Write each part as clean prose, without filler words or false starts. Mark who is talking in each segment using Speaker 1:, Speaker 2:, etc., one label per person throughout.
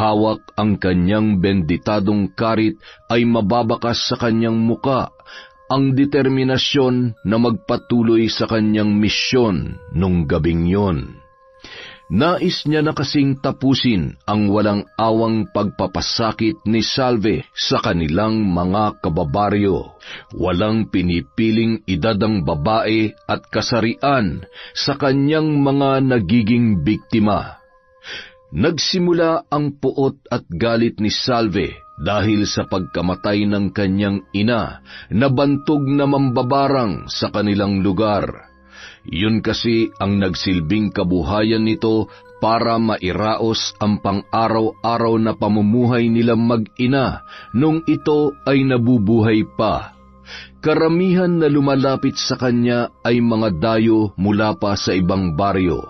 Speaker 1: hawak ang kanyang benditadong karit ay mababakas sa kanyang muka ang determinasyon na magpatuloy sa kanyang misyon nung gabing yon. Nais niya na kasing tapusin ang walang awang pagpapasakit ni Salve sa kanilang mga kababaryo. Walang pinipiling edad ang babae at kasarian sa kanyang mga nagiging biktima. Nagsimula ang puot at galit ni Salve dahil sa pagkamatay ng kanyang ina na bantog na mambabarang sa kanilang lugar. Yun kasi ang nagsilbing kabuhayan nito para mairaos ang pang-araw-araw na pamumuhay nilang mag-ina nung ito ay nabubuhay pa. Karamihan na lumalapit sa kanya ay mga dayo mula pa sa ibang baryo.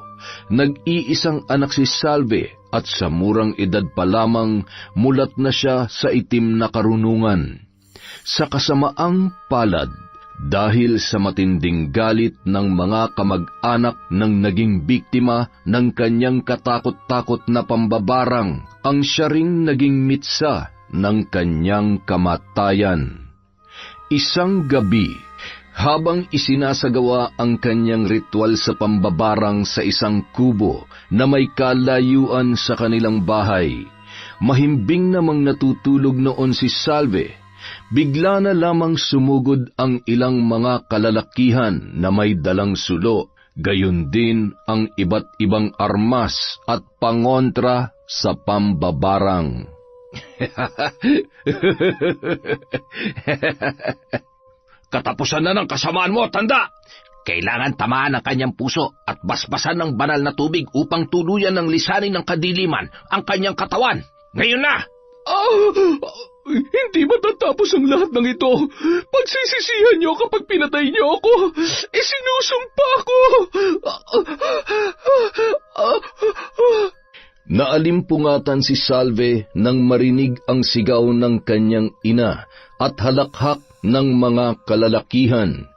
Speaker 1: Nag-iisang anak si Salve at sa murang edad pa lamang mulat na siya sa itim na karunungan. Sa kasamaang palad, dahil sa matinding galit ng mga kamag-anak ng naging biktima ng kanyang katakot-takot na pambabarang, ang siya ring naging mitsa ng kanyang kamatayan. Isang gabi, habang isinasagawa ang kanyang ritual sa pambabarang sa isang kubo na may kalayuan sa kanilang bahay, mahimbing namang natutulog noon si Salve. Bigla na lamang sumugod ang ilang mga kalalakihan na may dalang sulo, gayon din ang iba't ibang armas at pangontra sa pambabarang.
Speaker 2: Katapusan na ng kasamaan mo, tanda! Kailangan tamaan ang kanyang puso at basbasan ng banal na tubig upang tuluyan ng lisanin ng kadiliman ang kanyang katawan. Ngayon na!
Speaker 3: Hindi matatapos ang lahat ng ito. Pagsisisihan niyo kapag pinatay niyo ako. Isinusumpa ko.
Speaker 1: Naalimpungatan si Salve nang marinig ang sigaw ng kanyang ina at halakhak ng mga kalalakihan.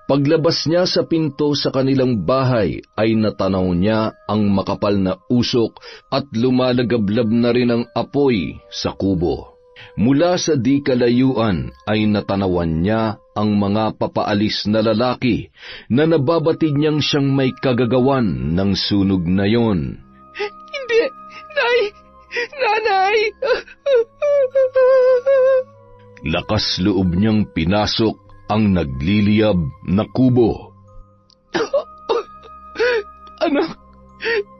Speaker 1: Paglabas niya sa pinto sa kanilang bahay ay natanaw niya ang makapal na usok at lumalagablab na rin ang apoy sa kubo. Mula sa di kalayuan ay natanawan niya ang mga papaalis na lalaki na nababatid niyang siyang may kagagawan ng sunog na yon.
Speaker 3: Hindi! Nay! Nanay!
Speaker 1: Lakas loob niyang pinasok ang nagliliyab na kubo.
Speaker 3: Anak,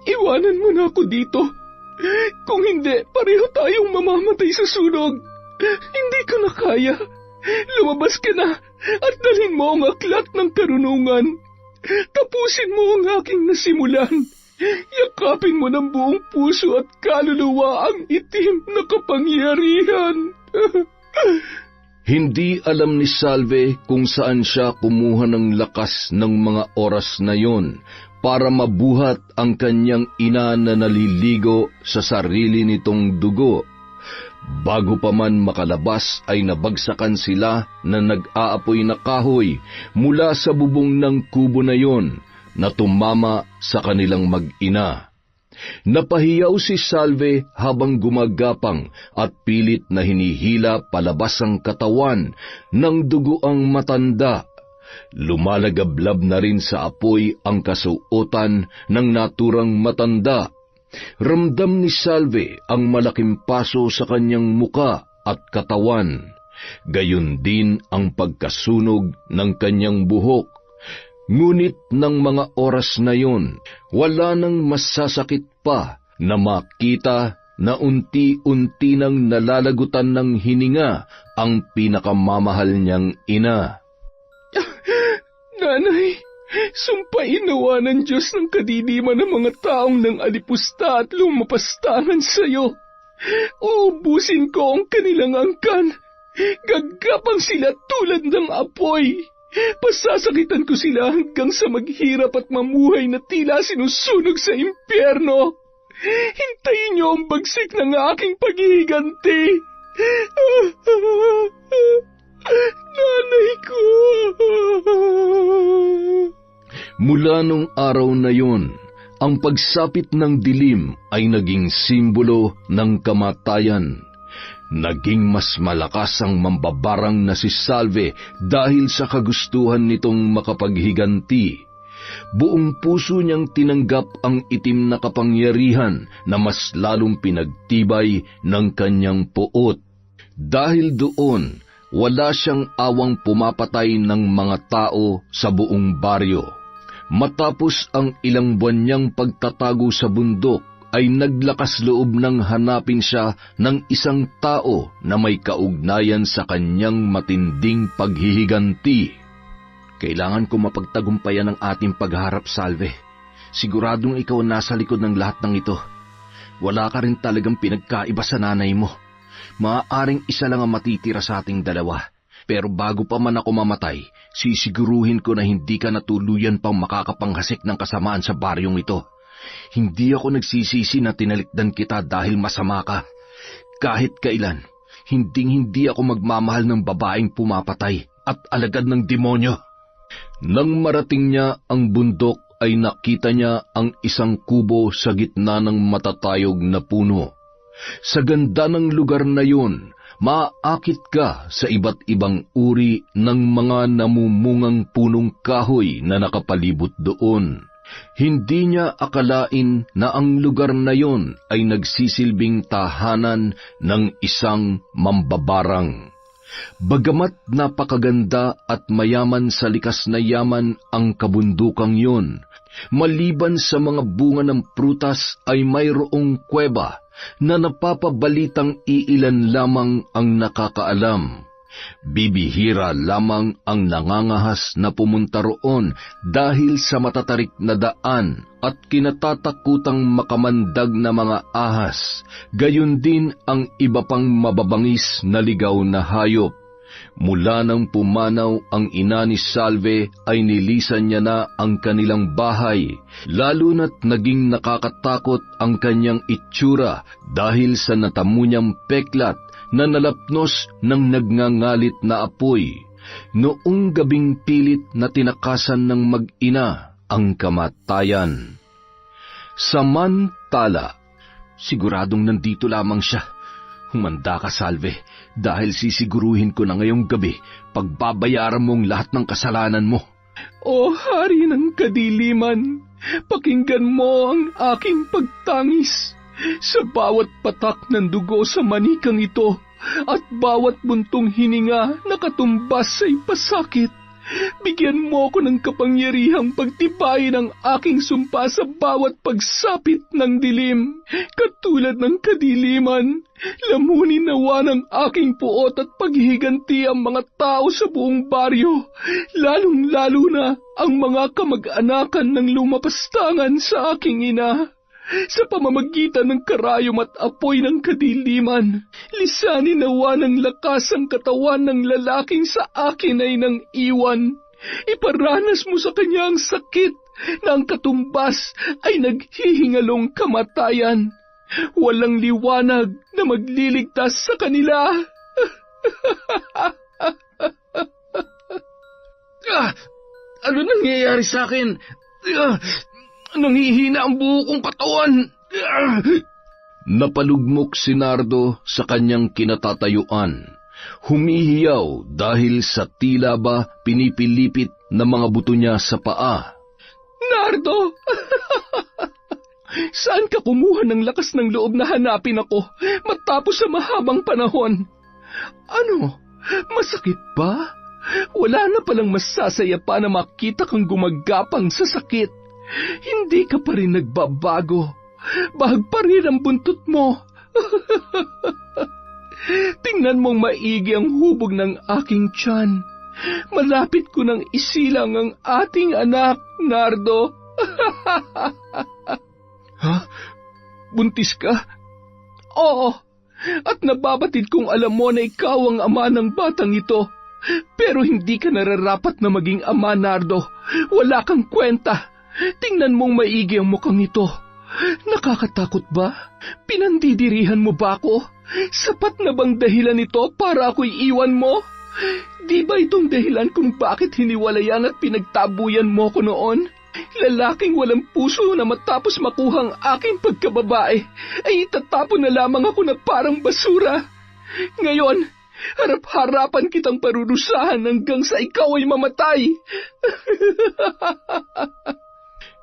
Speaker 3: iwanan mo na ako dito. Kung hindi, pareho tayong mamamatay sa sunog. Hindi ko na kaya. Lumabas ka na at dalhin mo ang aklat ng karunungan. Tapusin mo ang aking nasimulan. Yakapin mo ng buong puso at kaluluwa ang itim na kapangyarihan.
Speaker 1: Hindi alam ni Salve kung saan siya kumuha ng lakas ng mga oras na yon para mabuhat ang kanyang ina na naliligo sa sarili nitong dugo. Bago pa man makalabas ay nabagsakan sila na nag-aapoy na kahoy mula sa bubong ng kubo na yon na tumama sa kanilang mag-ina. Napahiyaw si Salve habang gumagapang at pilit na hinihila palabas ang katawan ng duguang matanda. Lumalagablab na rin sa apoy ang kasuotan ng naturang matanda. Ramdam ni Salve ang malaking paso sa kanyang muka at katawan. Gayon din ang pagkasunog ng kanyang buhok. Ngunit ng mga oras na yon, wala nang masasakit pa na makita na unti-unti nang nalalagutan ng hininga ang pinakamamahal niyang ina.
Speaker 3: Nanay, sumpain nawa ng Diyos ng kadiliman ng mga taong nang alipusta at lumapastangan sa iyo. Uubusin ko ang kanilang angkan. Gaggapang sila tulad ng apoy. Pasasakitan ko sila hanggang sa maghirap at mamuhay na tila sinusunog sa impyerno. Hintayin niyo ang bagsik ng aking paghihiganti. Nanay ko!
Speaker 1: Mula nung araw na yon, Ang pagsapit ng dilim ay naging simbolo ng kamatayan. Naging mas malakas ang mambabarang na si Salve dahil sa kagustuhan nitong makapaghiganti. Buong puso niyang tinanggap ang itim na kapangyarihan na mas lalong pinagtibay ng kanyang puot. Dahil doon, wala siyang awang pumapatay ng mga tao sa buong baryo. Matapos ang ilang buwan niyang pagtatago sa bundok, ay naglakas loob ng hanapin siya ng isang tao na may kaugnayan sa kanyang matinding paghihiganti. Kailangan ko mapagtagumpayan ang ating pagharap, Salve. Siguradong ikaw nasa likod ng lahat ng ito. Wala ka rin talagang pinagkaiba sa nanay mo. Maaaring isa lang ang matitira sa ating dalawa. Pero bago pa man ako mamatay, sisiguruhin ko na hindi ka natuluyan pang makakapanghasik ng kasamaan sa baryong ito. Hindi ako nagsisisi na tinalikdan kita dahil masama ka. Kahit kailan, hinding-hindi ako magmamahal ng babaeng pumapatay at alagad ng demonyo. Nang marating niya ang bundok ay nakita niya ang isang kubo sa gitna ng matatayog na puno. Sa ganda ng lugar na yun, maaakit ka sa iba't ibang uri ng mga namumungang punong kahoy na nakapalibot doon. Hindi niya akalain na ang lugar na yon ay nagsisilbing tahanan ng isang mambabarang. Bagamat napakaganda at mayaman sa likas na yaman ang kabundukang yon, maliban sa mga bunga ng prutas ay mayroong kuweba na napapabalitang iilan lamang ang nakakaalam. Bibihira lamang ang nangangahas na pumunta roon dahil sa matatarik na daan at kinatatakutang makamandag na mga ahas, gayon din ang iba pang mababangis na ligaw na hayop. Mula nang pumanaw ang ina ni Salve ay nilisan niya na ang kanilang bahay, lalo na't naging nakakatakot ang kanyang itsura dahil sa natamo niyang peklat na nalapnos ng nagngangalit na apoy. Noong gabing pilit na tinakasan ng mag-ina ang kamatayan. Samantala, siguradong nandito lamang siya. Humanda ka, Salve, dahil sisiguruhin ko na ngayong gabi pagbabayaran mo ang lahat ng kasalanan mo.
Speaker 3: O Hari ng Kadiliman, pakinggan mo ang aking pagtangis. Sa bawat patak ng dugo sa manikang ito at bawat buntong hininga na katumbas ay pasakit, bigyan mo ko ng kapangyarihang pagtibayin ang aking sumpa sa bawat pagsapit ng dilim. Katulad ng kadiliman, lamunin nawa ng aking puot at paghihiganti ang mga tao sa buong baryo, lalong-lalo na ang mga kamag-anakan ng lumapastangan sa aking ina. Sa pamamagitan ng karayom at apoy ng kadiliman, lisanin nawa ng lakas ang katawan ng lalaking sa akin ay nang iwan. Iparanas mo sa kanya ang sakit na ang katumbas ay naghihingalong kamatayan. Walang liwanag na magliligtas sa kanila.
Speaker 2: Ano nangyayari sa akin? Nangihina ang buo kong katawan.
Speaker 1: Napalugmok si Nardo sa kanyang kinatatayuan. Humihiyaw dahil sa tila ba pinipilipit na mga buto niya sa paa.
Speaker 3: Nardo! Saan ka kumuha ng lakas ng loob na hanapin ako matapos sa mahabang panahon? Ano? Masakit ba? Wala na palang masasaya pa na makita kang gumagapang sa sakit. Hindi ka pa rin nagbabago. Bahag pa rin ang buntot mo. Tingnan mong maigi ang hubog ng aking tiyan. Malapit ko nang isilang ang ating anak, Nardo. Ha? Buntis ka? Oo, at nababatid kong alam mo na ikaw ang ama ng batang ito. Pero hindi ka nararapat na maging ama, Nardo. Wala kang kwenta. Tingnan mong maigi ang mukhang ito. Nakakatakot ba? Pinandidirihan mo ba ako? Sapat na bang dahilan ito para ako'y iwan mo? Di ba itong dahilan kung bakit hiniwalayan at pinagtabuyan mo ko noon? Lalaking walang puso na matapos makuhang aking pagkababae ay itatapon na lamang ako na parang basura. Ngayon, harap-harapan kitang parurusahan hanggang sa ikaw ay mamatay.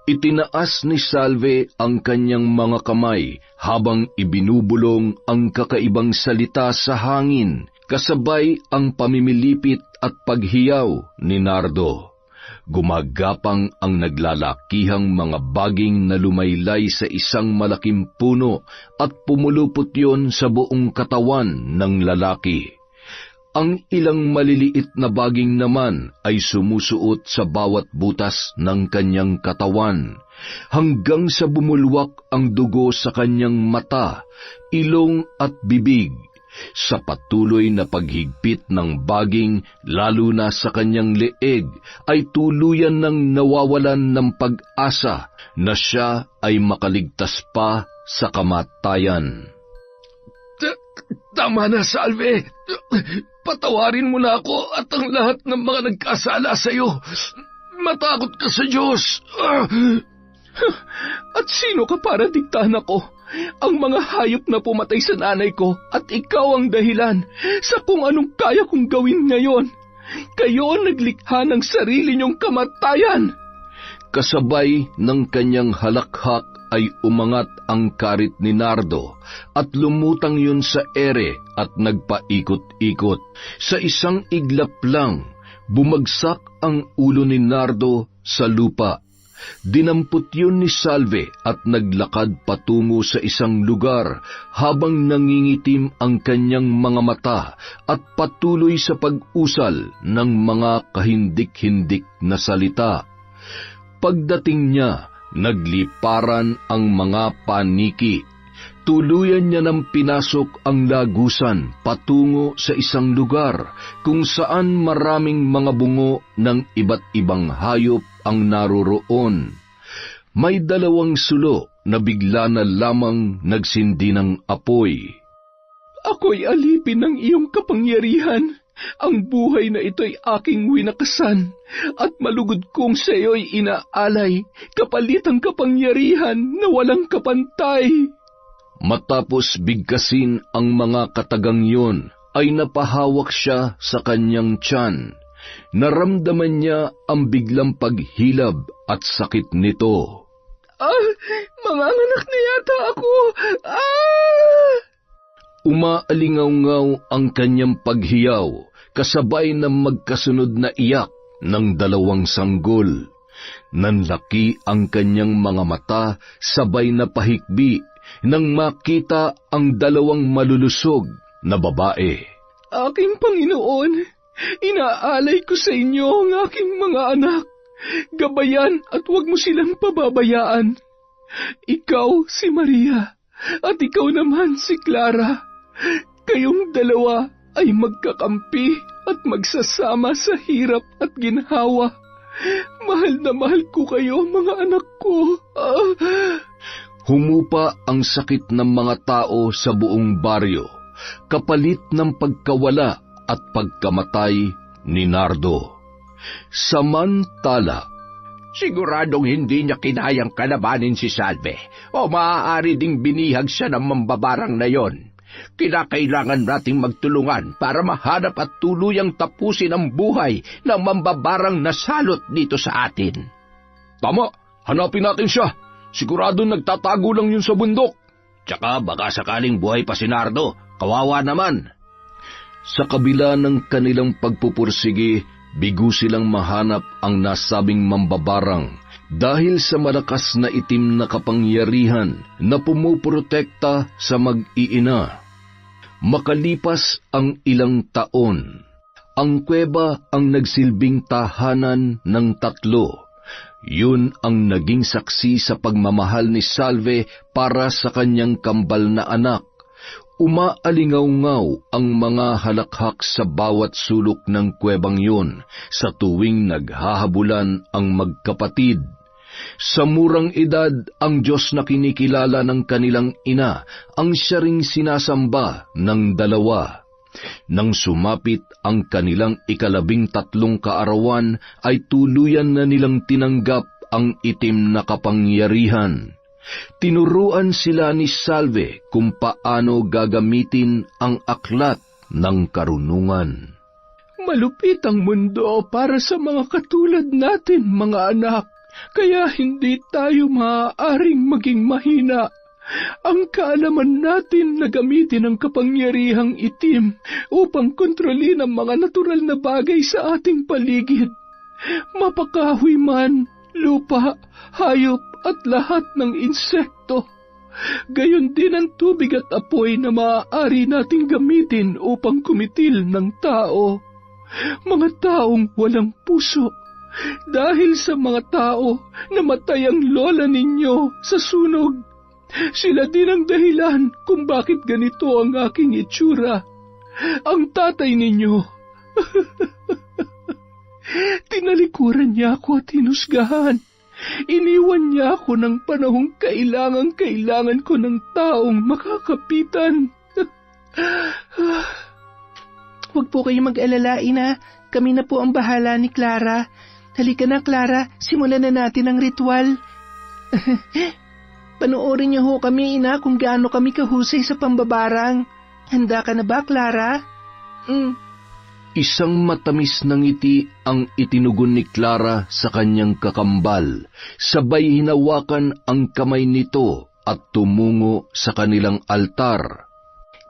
Speaker 1: Itinaas ni Salve ang kanyang mga kamay habang ibinubulong ang kakaibang salita sa hangin, kasabay ang pamimilipit at paghiyaw ni Nardo. Gumagapang ang naglalakihang mga baging na lumaylay sa isang malaking puno at pumulupot yon sa buong katawan ng lalaki. Ang ilang maliliit na baging naman ay sumusuot sa bawat butas ng kanyang katawan, hanggang sa bumulwak ang dugo sa kanyang mata, ilong at bibig. Sa patuloy na paghigpit ng baging, lalo na sa kanyang leeg, ay tuluyan ng nawawalan ng pag-asa na siya ay makaligtas pa sa kamatayan.
Speaker 3: Tama na, Salve. Patawarin mo na ako at ang lahat ng mga nagkasala sa iyo. Matakot ka sa Diyos. At sino ka para diktahan ako? Ang mga hayop na pumatay sa nanay ko at ikaw ang dahilan sa kung anong kaya kong gawin ngayon. Kayo ang naglikha ng sarili niyong kamatayan.
Speaker 1: Kasabay ng kanyang halakhak ay umangat ang karit ni Nardo at lumutang yun sa ere at nagpaikot-ikot. Sa isang iglap lang, bumagsak ang ulo ni Nardo sa lupa. Dinampot yun ni Salve at naglakad patungo sa isang lugar habang nangingitim ang kanyang mga mata at patuloy sa pag-usal ng mga kahindik-hindik na salita. Pagdating niya, nagliparan ang mga paniki. Tuluyan niya nang pinasok ang lagusan patungo sa isang lugar kung saan maraming mga bungo ng iba't ibang hayop ang naroroon. May 2 sulo na bigla na lamang nagsindi ng apoy.
Speaker 3: Ako'y alipin ng iyong kapangyarihan. Ang buhay na ito'y aking winakasan, at malugod kong sa iyo'y inaalay, kapalit ang kapangyarihan na walang kapantay.
Speaker 1: Matapos bigkasin ang mga katagang yun, ay napahawak siya sa kanyang tiyan. Naramdaman niya ang biglang paghilab at sakit nito.
Speaker 3: Manganganak na yata ako!
Speaker 1: Umaalingaw-ngaw ang kanyang paghiyaw, kasabay ng magkasunod na iyak ng 2 sanggol. Nanlaki ang kanyang mga mata, sabay na pahikbi nang makita ang 2 malulusog na babae.
Speaker 3: Aking Panginoon, inaalay ko sa inyo ang aking mga anak. Gabayan at huwag mo silang pababayaan. Ikaw si Maria, at ikaw naman si Clara. Kayong 2 ay magkakampi at magsasama sa hirap at ginhawa. Mahal na mahal ko kayo, mga anak ko.
Speaker 1: Humupa ang sakit ng mga tao sa buong baryo, kapalit ng pagkawala at pagkamatay ni Nardo. Samantala,
Speaker 2: siguradong hindi niya kinayang kalabanin si Salve o maaari ding binihag siya ng mambabarang na yon. Kinakailangan nating magtulungan para mahanap at tuluyang tapusin ang buhay ng mambabarang nasalot dito sa atin.
Speaker 3: Tama, hanapin natin siya. Sigurado nagtatago lang yun sa bundok.
Speaker 2: Tsaka baka sakaling buhay pa si Nardo, kawawa naman.
Speaker 1: Sa kabila ng kanilang pagpupursige, bigo silang mahanap ang nasabing mambabarang dahil sa malakas na itim na kapangyarihan na pumuprotekta sa mag-iina. Makalipas ang ilang taon, ang kuweba ang nagsilbing tahanan ng 3. Yun ang naging saksi sa pagmamahal ni Salve para sa kanyang kambal na anak. Umaalingaw-ngaw ang mga halakhak sa bawat sulok ng kuwebang yun sa tuwing naghahabulan ang magkapatid. Sa murang edad, ang Diyos na kinikilala ng kanilang ina ang siya ring sinasamba ng 2. Nang sumapit ang kanilang 13 kaarawan, ay tuluyan na nilang tinanggap ang itim na kapangyarihan. Tinuruan sila ni Salve kung paano gagamitin ang aklat ng karunungan.
Speaker 3: Malupit ang mundo para sa mga katulad natin, mga anak, kaya hindi tayo maaaring maging mahina. Ang kaalaman natin na gamitin ang kapangyarihang itim upang kontrolin ang mga natural na bagay sa ating paligid. Mapakahoy man, lupa, hayop at lahat ng insekto. Gayon din ang tubig at apoy na maaari nating gamitin upang kumitil ng tao. Mga taong walang puso. Dahil sa mga tao, namatay ang lola ninyo sa sunog. Sila din ang dahilan kung bakit ganito ang aking itsura. Ang tatay ninyo, tinalikuran niya ako at hinusgahan. Iniwan niya ako ng panahong kailangan ko ng taong makakapitan.
Speaker 4: Huwag po kayong mag-alala, Ina. Kami na po ang bahala ni Clara. Halika na, Clara. Simulan na natin ang ritual. Panoorin niyo ho kami, Ina, kung gaano kami kahusay sa pambabarang. Handa ka na ba, Clara?
Speaker 1: Isang matamis na ngiti ang itinugon ni Clara sa kanyang kakambal, sabay hinawakan ang kamay nito at tumungo sa kanilang altar.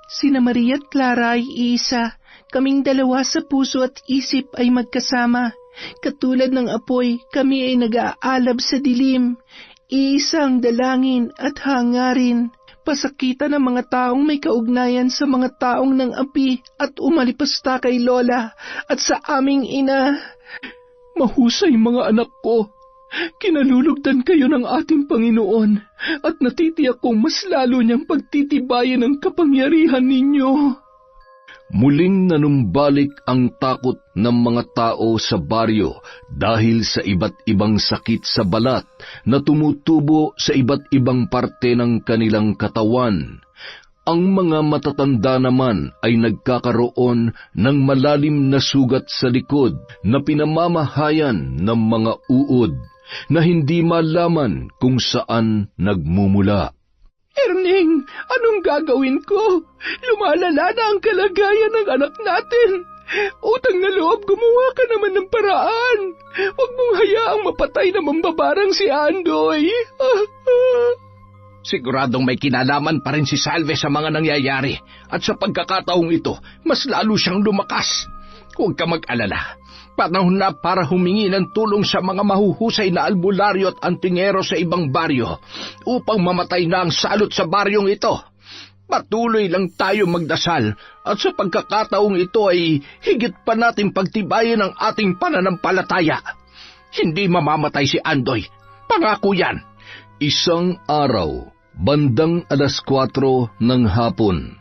Speaker 4: Sina Maria at Clara ay isa. Kaming dalawa sa puso at isip ay magkasama. Katulad ng apoy, kami ay nag-aalab sa dilim. Iisang dalangin at hangarin. Pasakitan ng mga taong may kaugnayan sa mga taong ng api at umalipasta kay Lola at sa aming ina.
Speaker 3: Mahusay mga anak ko. Kinalulugdan kayo ng ating Panginoon at natitiyak kong mas lalo niyang pagtitibayan ang kapangyarihan ninyo.
Speaker 1: Muling nanumbalik ang takot ng mga tao sa baryo dahil sa iba't ibang sakit sa balat na tumutubo sa iba't ibang parte ng kanilang katawan. Ang mga matatanda naman ay nagkakaroon ng malalim na sugat sa likod na pinamamahayan ng mga uod na hindi malaman kung saan nagmumula.
Speaker 3: Erning, anong gagawin ko? Lumalala na ang kalagayan ng anak natin. Utang na loob, gumawa ka naman ng paraan. Huwag mong hayaang mapatay na mambabarang si Andoy.
Speaker 2: Siguradong may kinalaman pa rin si Salve sa mga nangyayari at sa pagkakataong ito, mas lalo siyang lumakas. Huwag ka mag-alala. Panahon na para humingi ng tulong sa mga mahuhusay na albularyo at antingero sa ibang baryo upang mamatay na ang salot sa baryong ito. Patuloy lang tayo magdasal at sa pagkakataong ito ay higit pa natin pagtibayin ang ating pananampalataya. Hindi mamamatay si Andoy. Pangako yan.
Speaker 1: Isang araw, bandang 4:00 ng hapon,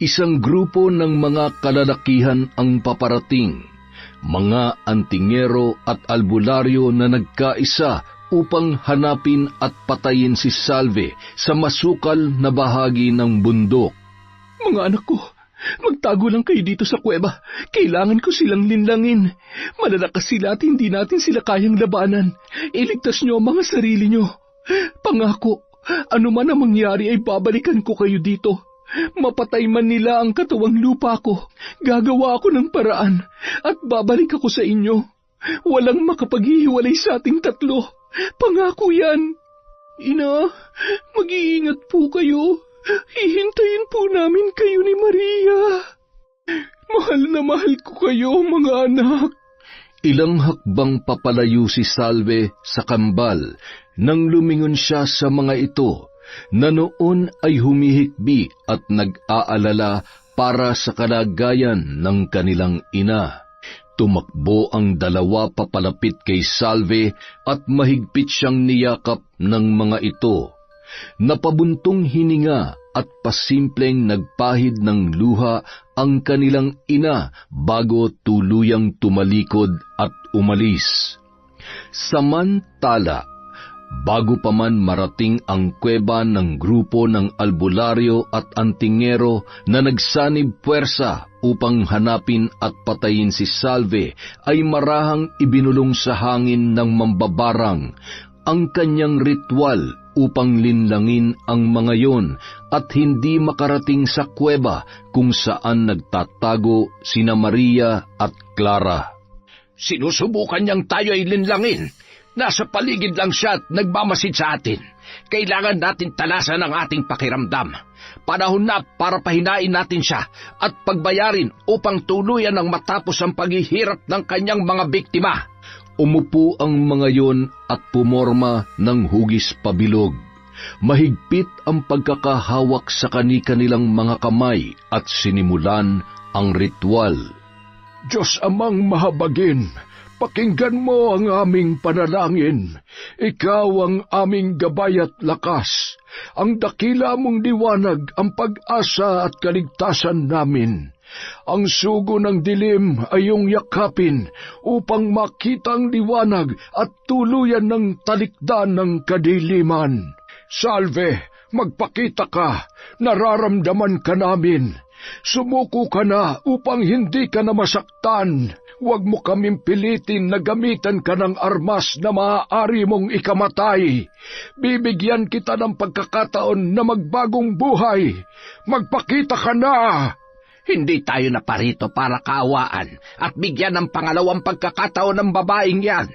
Speaker 1: isang grupo ng mga kalalakihan ang paparating. Mga antingero at albularyo na nagkaisa upang hanapin at patayin si Salve sa masukal na bahagi ng bundok.
Speaker 3: Mga anak ko, magtago lang kayo dito sa kuweba. Kailangan ko silang linlangin. Malalakas sila at hindi natin sila kayang labanan. Iligtas niyo ang mga sarili niyo. Pangako, ano man ang mangyari ay babalikan ko kayo dito. Mapatay man nila ang katawang lupa ko, gagawa ako ng paraan at babalik ako sa inyo. Walang makapaghihiwalay sa ating tatlo. Pangako yan. Ina, mag-iingat po kayo. Hihintayin po namin kayo ni Maria. Mahal na mahal ko kayo, mga anak.
Speaker 1: Ilang hakbang papalayo si Salve sa kambal nang lumingon siya sa mga ito, na noon ay humihikbi at nag-aalala para sa kalagayan ng kanilang ina. Tumakbo ang dalawa papalapit kay Salve at mahigpit siyang niyakap ng mga ito. Napabuntong hininga at pasimpleng nagpahid ng luha ang kanilang ina bago tuluyang tumalikod at umalis. Samantala, bago pa man marating ang kuweba ng grupo ng albularyo at antingero na nagsanib puwersa upang hanapin at patayin si Salve, ay marahang ibinulong sa hangin ng mambabarang ang kanyang ritual upang linlangin ang mga yon at hindi makarating sa kuweba kung saan nagtatago sina Maria at Clara.
Speaker 2: Sinusubukan niyang tayo ay linlangin. Nasa paligid lang siya at nagmamasid sa atin. Kailangan natin talasan ang ating pakiramdam. Panahon na para pahinain natin siya at pagbayarin upang tuluyan ng matapos ang paghihirap ng kanyang mga biktima.
Speaker 1: Umupo ang mga yon at pumorma ng hugis pabilog. Mahigpit ang pagkakahawak sa kani-kanilang mga kamay at sinimulan ang ritual.
Speaker 3: Diyos Amang mahabagin, pakinggan mo ang aming panalangin. Ikaw ang aming gabay at lakas. Ang dakila mong liwanag ang pag-asa at kaligtasan namin. Ang sugo ng dilim ay iyong yakapin upang makita ang liwanag at tuluyan ng talikdan ng kadiliman. Salve, magpakita ka, nararamdaman ka namin. Sumuko ka na upang hindi ka na masaktan. Huwag mo kaming pilitin na gamitan ka ng armas na maaari mong ikamatay. Bibigyan kita ng pagkakataon na magbagong buhay. Magpakita ka na!
Speaker 2: Hindi tayo naparito para kaawaan at bigyan ng pangalawang pagkakataon ng babaeng yan.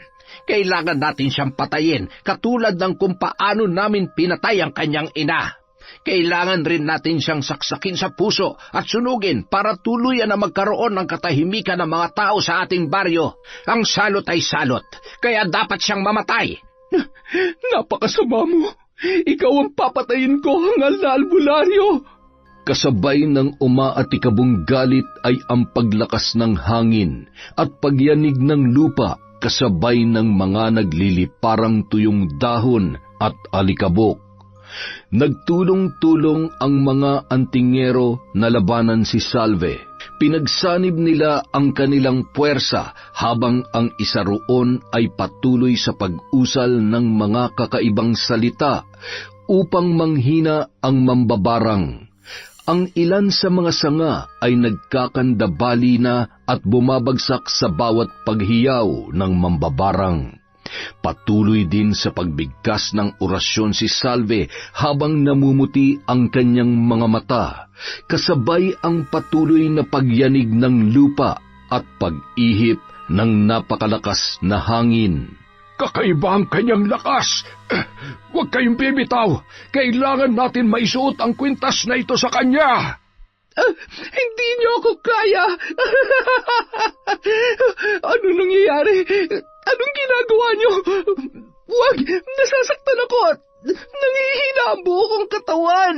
Speaker 2: Kailangan natin siyang patayin katulad ng kung paano namin pinatay ang kanyang ina. Kailangan rin natin siyang saksakin sa puso at sunugin para tuluyan na magkaroon ng katahimikan ng mga tao sa ating baryo. Ang salot ay salot, kaya dapat siyang mamatay.
Speaker 3: Napakasama mo! Ikaw ang papatayin ko, hangal na albularyo!
Speaker 1: Kasabay ng umaatikabong galit ay ang paglakas ng hangin at pagyanig ng lupa kasabay ng mga nagliliparang tuyong dahon at alikabok. Nagtulong-tulong ang mga antingero na labanan si Salve. Pinagsanib nila ang kanilang puwersa habang ang isa roon ay patuloy sa pag-usal ng mga kakaibang salita upang manghina ang mambabarang. Ang ilan sa mga sanga ay nagkakandabali na at bumabagsak sa bawat paghiyaw ng mambabarang. Patuloy din sa pagbigkas ng orasyon si Salve habang namumuti ang kanyang mga mata, kasabay ang patuloy na pagyanig ng lupa at pag-ihip ng napakalakas na hangin.
Speaker 3: Kakaiba ang kanyang lakas. Huwag kayong bibitaw. Kailangan natin maisuot ang kwintas na ito sa kanya. Hindi niyo ako kaya. Ano nangyayari? Anong ginagawa niyo? Huwag! Nasasaktan ako at nangihina ang buo kong katawan.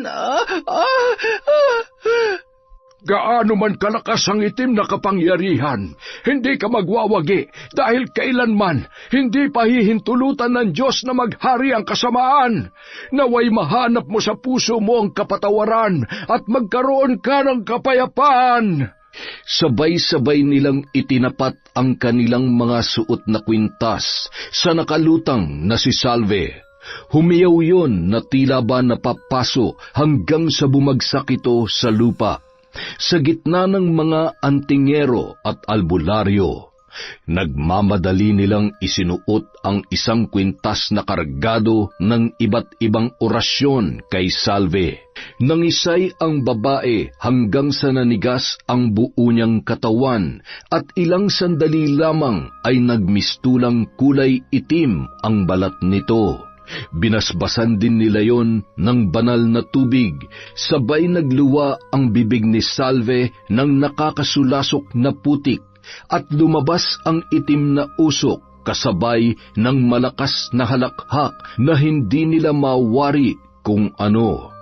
Speaker 3: Gaano man kalakas ang itim na kapangyarihan, hindi ka magwawagi dahil kailanman hindi pahihintulutan ng Diyos na maghari ang kasamaan. Naway mahanap mo sa puso mo ang kapatawaran at magkaroon ka ng kapayapaan.
Speaker 1: Sabay-sabay nilang itinapat ang kanilang mga suot na kwintas sa nakalutang na si Salve. Humiyaw yon na tila ba napapaso hanggang sa bumagsak ito sa lupa. Sa gitna ng mga antingero at albularyo, nagmamadali nilang isinuot ang isang kwintas na kargado ng iba't ibang orasyon kay Salve. Nangisay ang babae hanggang sa nanigas ang buo niyang katawan at ilang sandali lamang ay nagmistulang kulay itim ang balat nito. Binasbasan din nila yon ng banal na tubig, sabay nagluwa ang bibig ni Salve ng nakakasulasok na putik at lumabas ang itim na usok kasabay ng malakas na halakhak na hindi nila mawari kung ano.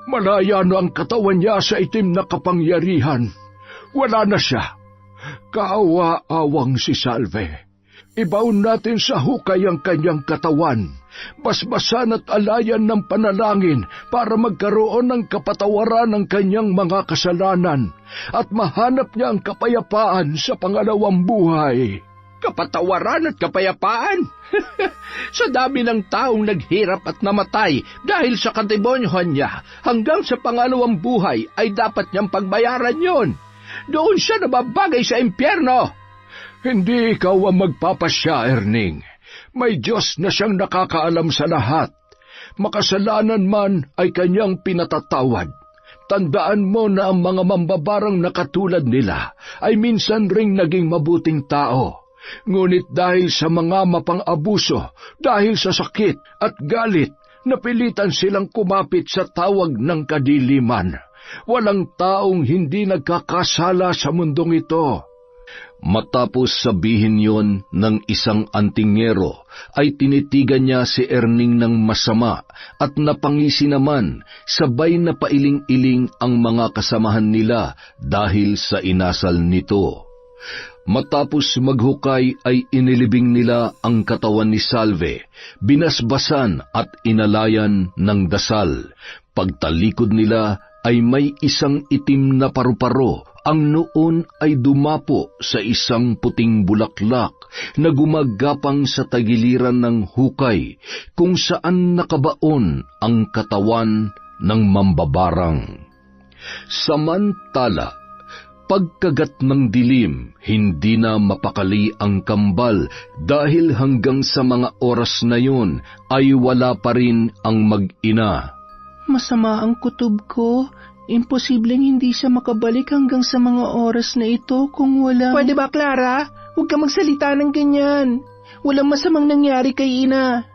Speaker 3: Malaya na ang katawan niya sa itim na kapangyarihan. Wala na siya. Kaawa-awang si Salve. Ibaon natin sa hukay ang kanyang katawan. Basbasan at alayan ng panalangin para magkaroon ng kapatawaran ng kanyang mga kasalanan at mahanap niya ang kapayapaan sa pangalawang buhay.
Speaker 2: Kapatawaran at kapayapaan? Sa dami ng taong naghirap at namatay dahil sa kademonyohan niya, hanggang sa pangalawang buhay ay dapat niyang pagbayaran yon. Doon siya nababagay sa impyerno.
Speaker 3: Hindi ikaw ang magpapasya, Erning.
Speaker 1: May Diyos na siyang nakakaalam sa lahat. Makasalanan man ay kanyang pinatatawad. Tandaan mo na ang mga mambabarang na katulad nila ay minsan ring naging mabuting tao. Ngunit dahil sa mga mapang-abuso, dahil sa sakit at galit, napilitan silang kumapit sa tawag ng kadiliman. Walang taong hindi nagkakasala sa mundong ito. Matapos sabihin yon ng isang antingero, ay tinitigan niya si Erning ng masama at napangisi naman, sabay na pailing-iling ang mga kasamahan nila dahil sa inasal nito. Matapos maghukay ay inilibing nila ang katawan ni Salve, binasbasan at inalayan ng dasal. Pagtalikod nila ay may isang itim na paru-paro. Ang noon ay dumapo sa isang puting bulaklak na gumagapang sa tagiliran ng hukay kung saan nakabaon ang katawan ng mambabarang. Samantala, pagkagat ng dilim, hindi na mapakali ang kambal dahil hanggang sa mga oras na yun ay wala pa rin ang mag-ina.
Speaker 4: Masama ang kutob ko. Imposibleng hindi siya makabalik hanggang sa mga oras na ito kung walang... Pwede ba, Clara? Huwag ka magsalita ng ganyan. Walang masamang nangyari kay Ina.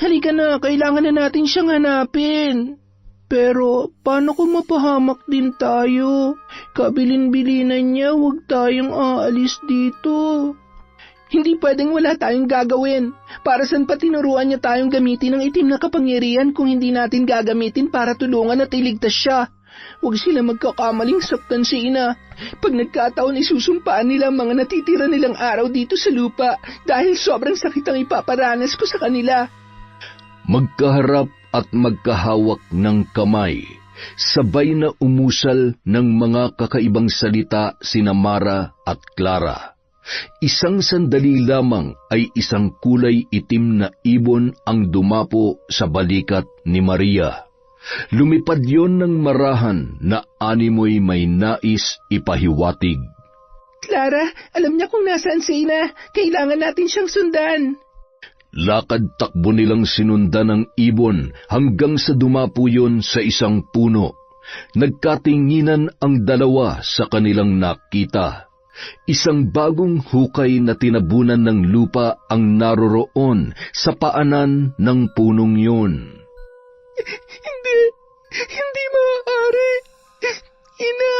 Speaker 4: Halika na, kailangan na natin siyang hanapin. Pero, paano kung mapahamak din tayo? Kabilin-bilinan niya, huwag tayong aalis dito. Hindi pwedeng wala tayong gagawin. Para saan pa tinuruan niya tayong gamitin ang itim na kapangyarihan kung hindi natin gagamitin para tulungan at iligtas siya? Huwag sila magkakamaling saktan si Ina. Pag nagkataon, isusumpaan nila ang mga natitira nilang araw dito sa lupa dahil sobrang sakit ang ipaparanas ko sa kanila.
Speaker 1: Magkaharap at magkahawak ng kamay, sabay na umusal ng mga kakaibang salita sina Mara at Clara. Isang sandali lamang ay isang kulay itim na ibon ang dumapo sa balikat ni Maria. Lumipad yon ng marahan na animoy may nais ipahiwatig.
Speaker 4: Clara, alam niya kung nasaan si Ina. Kailangan natin siyang sundan.
Speaker 1: Lakad-takbo nilang sinundan ng ibon hanggang sa dumapo yon sa isang puno. Nagkatinginan ang dalawa sa kanilang nakita. Isang bagong hukay na tinabunan ng lupa ang naroroon sa paanan ng punong yun.
Speaker 4: Hindi maaari. Ina!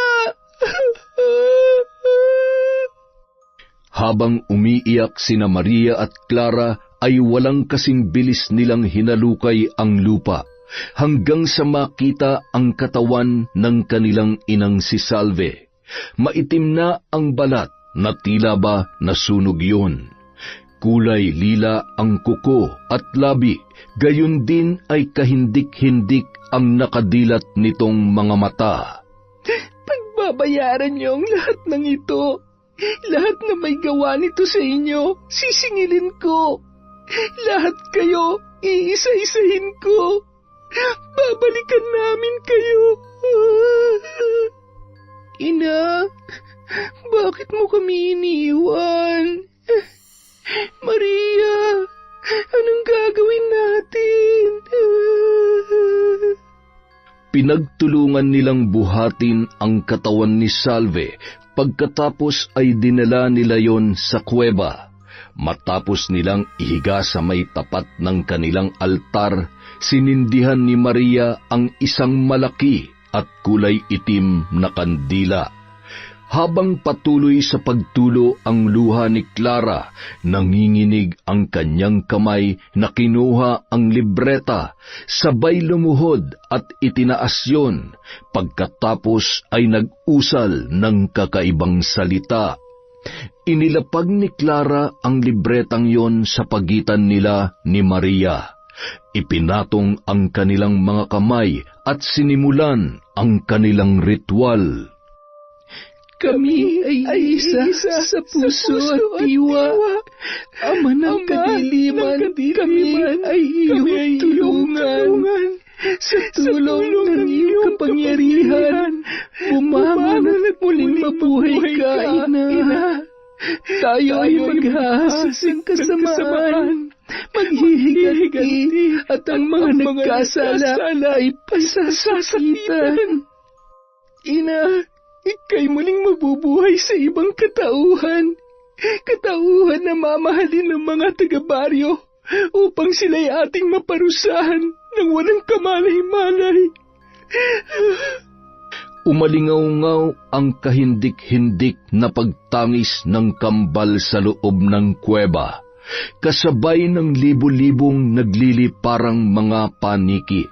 Speaker 1: Habang umiiyak sina Maria at Clara ay walang kasing bilis nilang hinalukay ang lupa hanggang sa makita ang katawan ng kanilang inang si Salve. Maitim na ang balat na tila ba nasunog yun. Kulay lila ang kuko at labi, gayon din ay kahindik-hindik ang nakadilat nitong mga mata.
Speaker 4: Pagbabayaran niyo ang lahat ng ito. Lahat na may gawa nito sa inyo, sisingilin ko. Lahat kayo, iisa-isahin ko. Babalikan namin kayo. Ina, bakit mo kami iniwan? Maria, anong gagawin natin?
Speaker 1: Pinagtulungan nilang buhatin ang katawan ni Salve, pagkatapos ay dinala nila yon sa kuweba. Matapos nilang ihiga sa may tapat ng kanilang altar, sinindihan ni Maria ang isang malaki at kulay itim na kandila. Habang patuloy sa pagtulo ang luha ni Clara, nanginginig ang kanyang kamay na kinuha ang libreta, sabay lumuhod at itinaas yon, pagkatapos ay nag-usal ng kakaibang salita. Inilapag ni Clara ang libretang yon sa pagitan nila ni Maria. Ipinatong ang kanilang mga kamay at sinimulan ang kanilang ritual.
Speaker 4: Kami ay isa sa puso at diwa. Ama ng kadiliman, kami ay iyong tulungan. Sa tulong ng iyong kapangyarihan, bumangon at muling mabuhay ka, Ina. Tayo ay maghahasing kasamaan.
Speaker 3: maghihiganti, at ang mga nagkasala ay pasasakitan. Ina, ika'y muling mabubuhay sa ibang katauhan na mamahalin ng mga taga-baryo upang sila'y ating maparusahan ng walang kamalay-malay.
Speaker 1: Umalingaw-ngaw ang kahindik-hindik na pagtangis ng kambal sa loob ng kuweba, kasabay ng libo-libong nagliliparang mga paniki.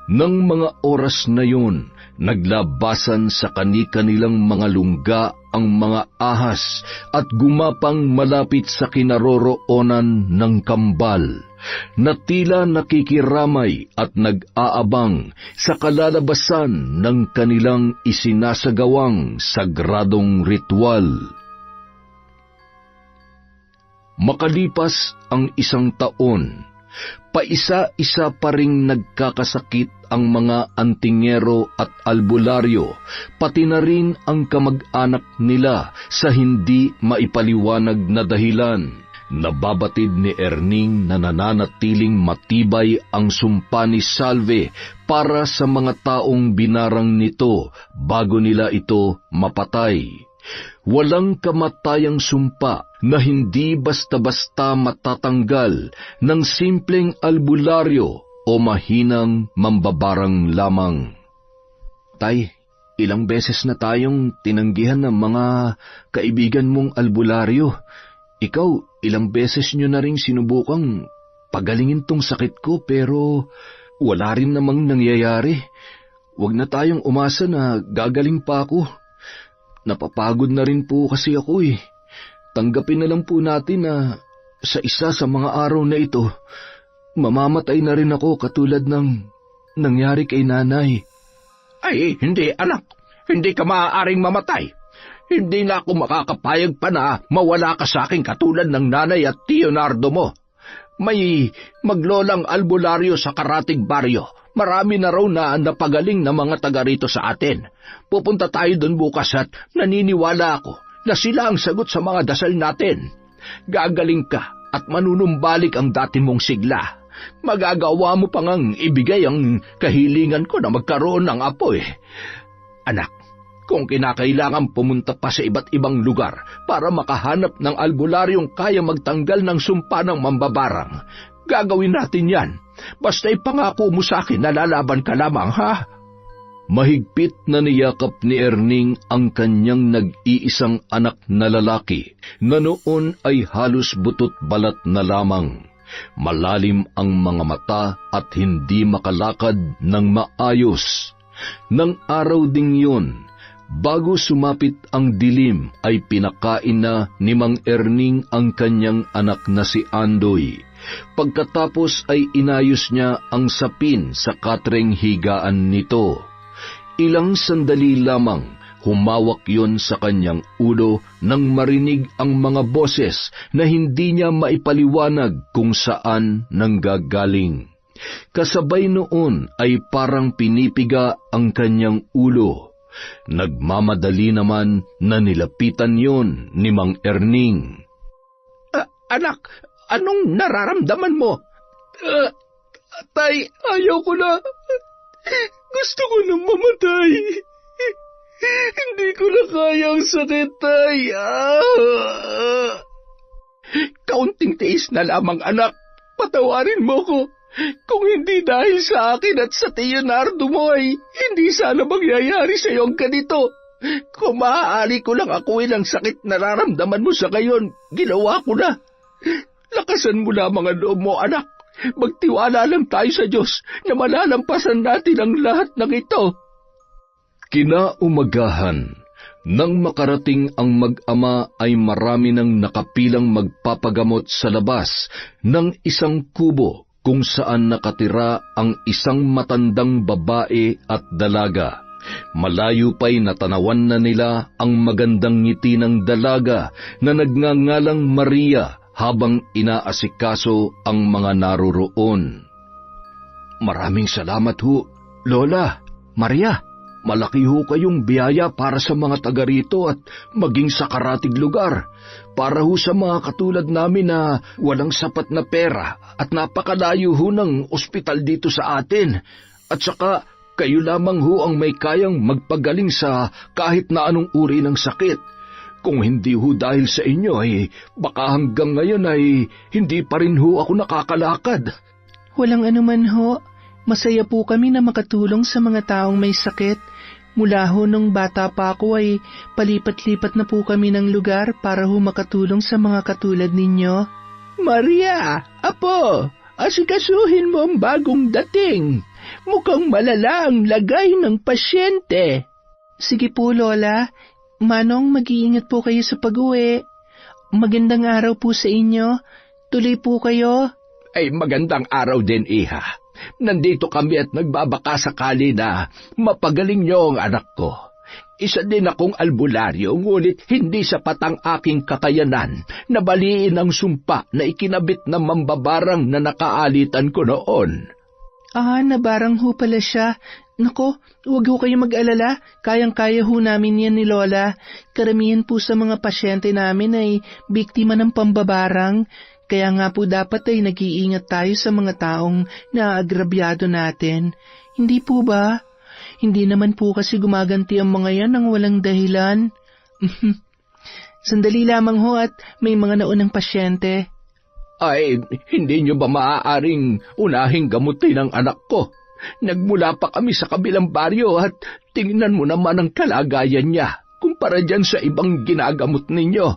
Speaker 1: Nang mga oras na yun, naglabasan sa kani-kanilang mga lungga ang mga ahas at gumapang malapit sa kinaroroonan ng kambal, na tila nakikiramay at nag-aabang sa kalalabasan ng kanilang isinasagawang sagradong ritual. Makalipas ang 1 taon, paisa-isa pa ring nagkakasakit ang mga antingero at albularyo, pati na rin ang kamag-anak nila sa hindi maipaliwanag na dahilan. Nababatid ni Erning na nananatiling matibay ang sumpa ni Salve para sa mga taong binarang nito bago nila ito mapatay. Walang kamatayang sumpa na hindi basta-basta matatanggal ng simpleng albularyo o mahinang mambabarang lamang. Tay, ilang beses na tayong tinanggihan ng mga kaibigan mong albularyo. Ikaw, ilang beses nyo na ring sinubukang pagalingin tong sakit ko pero wala rin namang nangyayari. Huwag na tayong umasa na gagaling pa ako. Napapagod na rin po kasi ako eh. Tanggapin na lang po natin na sa isa sa mga araw na ito, mamamatay na rin ako katulad ng nangyari kay nanay.
Speaker 2: Ay, hindi anak. Hindi ka maaaring mamatay. Hindi na ako makakapayag pa na mawala ka sa akin katulad ng nanay at Tio Nardo mo. May maglolang albularyo sa karatig baryo. Marami na raw na napagaling na mga taga rito sa atin. Pupunta tayo doon bukas at naniniwala ako na sila ang sagot sa mga dasal natin. Gagaling ka at manunumbalik ang dati mong sigla. Magagawa mo pang ang ibigay ang kahilingan ko na magkaroon ng apo eh. Anak, kung kinakailangan pumunta pa sa iba't ibang lugar para makahanap ng albularyong kaya magtanggal ng sumpa ng mambabarang, gagawin natin yan. Basta ipangako mo sa akin na lalaban ka lamang, ha?
Speaker 1: Mahigpit na niyakap ni Erning ang kanyang nag-iisang anak na lalaki na noon ay halos butot balat na lamang. Malalim ang mga mata at hindi makalakad ng maayos. Nang araw ding yun, bago sumapit ang dilim ay pinakain na ni Mang Erning ang kanyang anak na si Andoy. Pagkatapos ay inayos niya ang sapin sa katreng higaan nito. Ilang sandali lamang, humawak yon sa kanyang ulo nang marinig ang mga boses na hindi niya maipaliwanag kung saan nanggagaling. Kasabay noon ay parang pinipiga ang kanyang ulo. Nagmamadali naman na nilapitan yon ni Mang Erning.
Speaker 2: Anak, anong nararamdaman mo?
Speaker 3: Tay, ayaw ko na. Gusto ko nang mamatay. Hindi ko na kaya ang sakit, Tay.
Speaker 2: Kaunting tiis na lamang, anak. Patawarin mo ko. Kung hindi dahil sa akin at sa Tio Nardo mo ay hindi sana mangyayari sa iyo ang ganito. Kung maaari ko lang akuin ang sakit na nararamdaman mo sa ngayon, ginawa ko na. Lakasan mo na mga loob mo, anak. Magtiwala lang tayo sa Diyos na malalampasan natin ang lahat ng ito.
Speaker 1: Kinaumagahan, nang makarating ang mag-ama ay marami nang nakapilang magpapagamot sa labas ng isang kubo kung saan nakatira ang isang matandang babae at dalaga. Malayo pa'y natanawan na nila ang magandang ngiti ng dalaga na nagngangalang Maria habang inaasikaso ang mga naroroon.
Speaker 3: Maraming salamat ho, Lola, Maria.
Speaker 1: Malaki ho kayong biyaya para sa mga taga rito at maging sa karatig lugar. Para ho sa mga katulad namin na walang sapat na pera at napakalayo ho ng ospital dito sa atin. At saka kayo lamang ho ang may kayang magpagaling sa kahit na anong uri ng sakit. Kung hindi ho dahil sa inyo ay baka hanggang ngayon ay hindi pa rin ho ako nakakalakad.
Speaker 4: Walang anuman ho. Masaya po kami na makatulong sa mga taong may sakit. Mula ho nung bata pa ako ay palipat-lipat na po kami ng lugar para ho makatulong sa mga katulad ninyo. Maria, Apo, asikasuhin mo ang bagong dating. Mukhang malala ang lagay ng pasyente. Sige po, Lola. Manong, mag-iingat po kayo sa pag-uwi. Magandang araw po sa inyo. Tuloy po kayo.
Speaker 2: Ay magandang araw din, Iha. Nandito kami at nagbabaka sakali na mapagaling niyo ang anak ko. Isa din akong albularyo, ngunit hindi sapat ang aking kakayanan na baliin ang sumpa na ikinabit ng mambabarang na nakaalitan ko noon.
Speaker 4: Nabarang ho pala siya. Nako, huwag ho kayo mag-alala. Kayang-kaya ho namin yan ni Lola. Karamihan po sa mga pasyente namin ay biktima ng pambabarang. Kaya nga po dapat ay nag-iingat tayo sa mga taong naagrabyado natin. Hindi po ba? Hindi naman po kasi gumaganti ang mga yan ng walang dahilan. Sandali lamang ho at may mga naunang pasyente.
Speaker 2: Ay, hindi niyo ba maaaring unahing gamutin ang anak ko? Nagmula pa kami sa kabilang baryo at tingnan mo naman ang kalagayan niya kumpara dyan sa ibang ginagamot ninyo.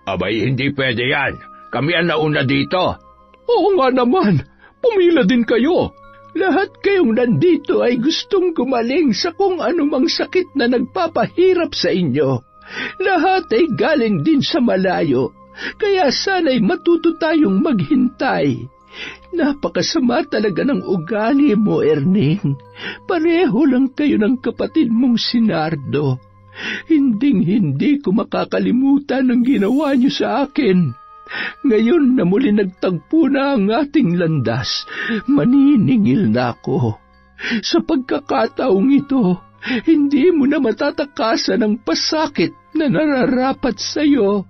Speaker 2: Abay, hindi pwede yan. Kami ang nauna dito.
Speaker 3: Oo nga naman, pumila din kayo. Lahat kayong nandito ay gustong gumaling sa kung anumang sakit na nagpapahirap sa inyo. Lahat ay galing din sa malayo, kaya sana'y matuto tayong maghintay. Napakasama talaga ng ugali mo, Erning. Pareho lang kayo ng kapatid mong si Nardo. Hinding-hindi ko makakalimutan ang ginawa niyo sa akin. Ngayon na muli nagtagpo na ang ating landas, maniningil na ako. Sa pagkakataong ito, hindi mo na matatakasan ang pasakit na nararapat sa iyo.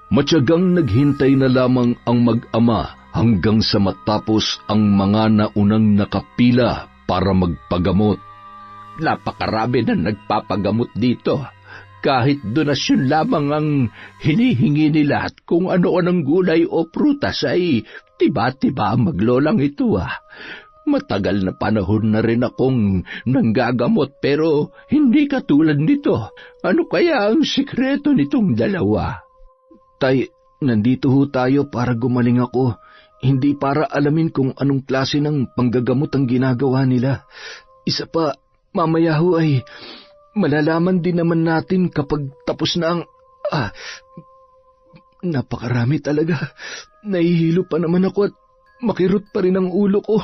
Speaker 1: Matyagang naghintay na lamang ang mag-ama hanggang sa matapos ang mga naunang nakapila para magpagamot.
Speaker 2: Napakarami na nagpapagamot dito. Kahit donasyon lamang ang hinihingi nila at kung ano-anong gulay o prutas ay tiba-tiba maglolang ito. Matagal na panahon na rin akong nanggagamot pero hindi katulad nito. Ano kaya ang sikreto nitong dalawa?
Speaker 1: Tay, nandito ho tayo para gumaling ako. Hindi para alamin kung anong klase ng panggagamot ang ginagawa nila. Isa pa, mamaya ho ay malalaman din naman natin kapag tapos na ang... napakarami talaga. Nahihilo pa naman ako at makirot pa rin ang ulo ko.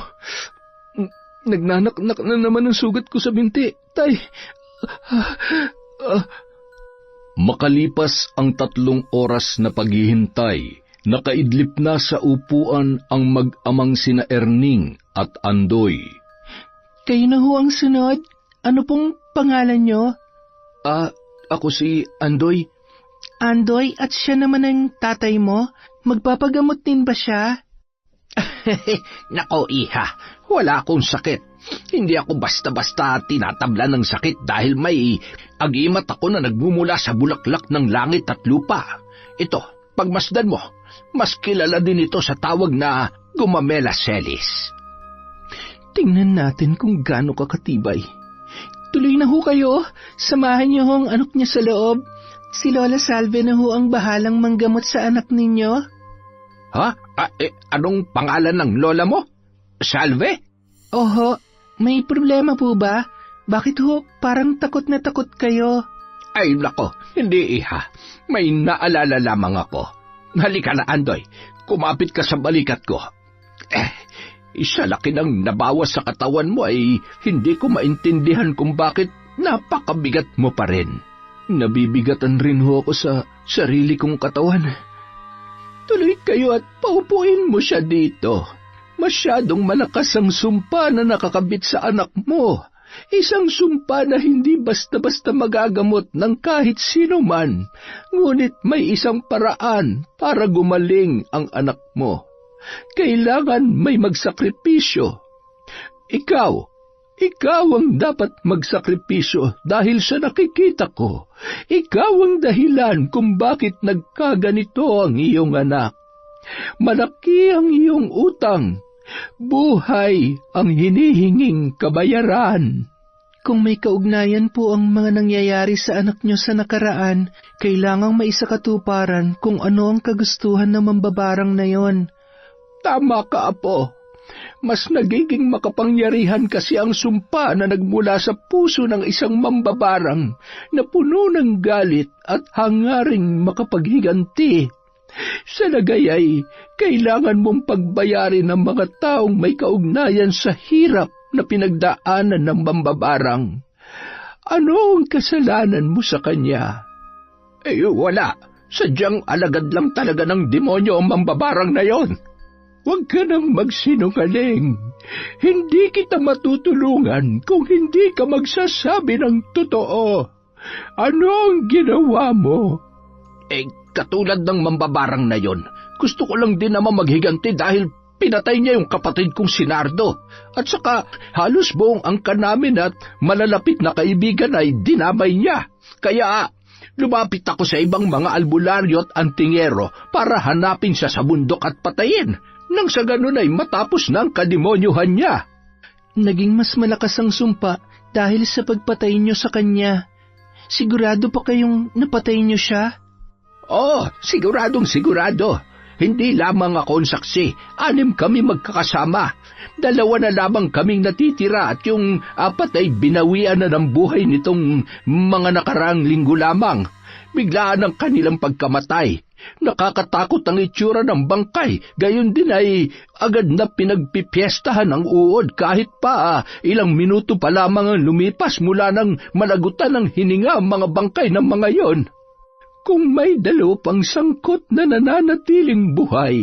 Speaker 1: Nagnanaknak na naman ang sugat ko sa binti. Tay... Makalipas ang 3 oras na paghihintay, nakaidlip na sa upuan ang mag-amang sina Erning at Andoy.
Speaker 4: Kayo na ho ang sunod. Ano pong pangalan nyo?
Speaker 1: Ako si Andoy.
Speaker 4: Andoy, at siya naman ang tatay mo? Magpapagamot din ba siya?
Speaker 2: Nako, Iha, wala akong sakit. Hindi ako basta-basta tinatabla ng sakit dahil may agimat ako na nagmumula sa bulaklak ng langit at lupa. Ito, pagmasdan mo, mas kilala din ito sa tawag na Gumamela Celis.
Speaker 4: Tingnan natin kung gaano kakatibay. Tuloy na ho kayo. Samahan niyo ho ang anak niya sa loob. Si Lola Salve na ho ang bahalang manggamot sa anak ninyo.
Speaker 2: Ha? Anong pangalan ng lola mo? Salve?
Speaker 4: Oho, may problema po ba? Bakit ho parang takot na takot kayo?
Speaker 2: Ay nako, hindi Iha. May naalala lamang ako. Halika na, Andoy. Kumapit ka sa balikat ko. Isa laki ng nabawas sa katawan mo ay hindi ko maintindihan kung bakit napakabigat mo pa rin.
Speaker 1: Nabibigatan rin ho ako sa sarili kong katawan.
Speaker 3: Tuloy kayo at paupuin mo siya dito. Masyadong malakas ang sumpa na nakakabit sa anak mo. Isang sumpa na hindi basta-basta magagamot ng kahit sino man, ngunit may isang paraan para gumaling ang anak mo. Kailangan may magsakripisyo. Ikaw ang dapat magsakripisyo dahil sa nakikita ko. Ikaw ang dahilan kung bakit nagkaganito ang iyong anak. Malaki ang iyong utang. Buhay ang hinihinging kabayaran.
Speaker 4: Kung may kaugnayan po ang mga nangyayari sa anak nyo sa nakaraan, kailangang maisakatuparan kung ano ang kagustuhan ng mambabarang na yon.
Speaker 3: Tama ka, Apo. Mas nagiging makapangyarihan kasi ang sumpa na nagmula sa puso ng isang mambabarang na puno ng galit at hangaring makapaghiganti. Sa lagayay, kailangan mong pagbayarin ng mga taong may kaugnayan sa hirap na pinagdaanan ng mambabarang. Ano ang kasalanan mo sa kanya? Wala. Sadyang alagad lang talaga ng demonyo ang mambabarang na yon. Huwag ka nang magsinungaling. Hindi kita matutulungan kung hindi ka magsasabi ng totoo. Ano ang ginawa mo?
Speaker 2: Katulad ng mambabarang na yon, gusto ko lang din naman maghiganti dahil pinatay niya yung kapatid kong si Nardo. At saka halos buong angkan namin at malalapit na kaibigan ay dinamay niya. Kaya lumapit ako sa ibang mga albularyo at antingero para hanapin siya sa bundok at patayin. Nang sa ganun ay matapos na ang kademonyuhan niya.
Speaker 4: Naging mas malakas ang sumpa dahil sa pagpatay niyo sa kanya. Sigurado pa kayong napatay niyo siya?
Speaker 2: Siguradong sigurado. Hindi lamang ako ang saksi. 6 kami magkakasama. 2 na lamang kaming natitira at yung 4 ay binawian na ng buhay nitong mga nakaraang linggo lamang. Biglaan ang kanilang pagkamatay. Nakakatakot ang itsura ng bangkay. Gayon din ay agad na pinagpipiestahan ang uod kahit pa ilang minuto pa lamang ang lumipas mula nang malagutan ng hininga ang mga bangkay ng mga yon. Kung may 2 pang sangkot na nananatiling buhay,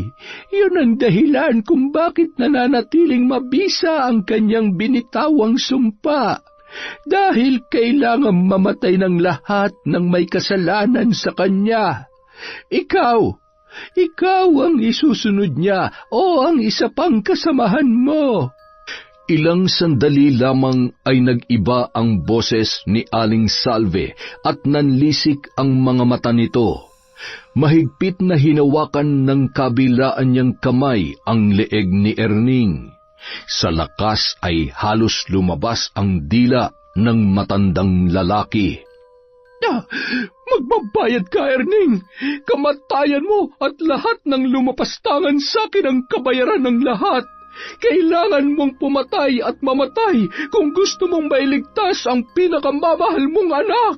Speaker 2: yun ang dahilan kung bakit nananatiling mabisa ang kanyang binitawang sumpa. Dahil kailangan mamatay ng lahat ng may kasalanan sa kanya. Ikaw ang isusunod niya o ang isa pang kasamahan mo.
Speaker 1: Ilang sandali lamang ay nag-iba ang boses ni Aling Salve at nanlisik ang mga mata nito. Mahigpit na hinawakan ng kabilaan niyang kamay ang leeg ni Erning. Sa lakas ay halos lumabas ang dila ng matandang lalaki.
Speaker 3: Magbabayad ka, Erning! Kamatayan mo at lahat ng lumapastangan sa akin ang kabayaran ng lahat. Kailangan mong pumatay at mamatay kung gusto mong mailigtas ang pinakamamahal mong anak.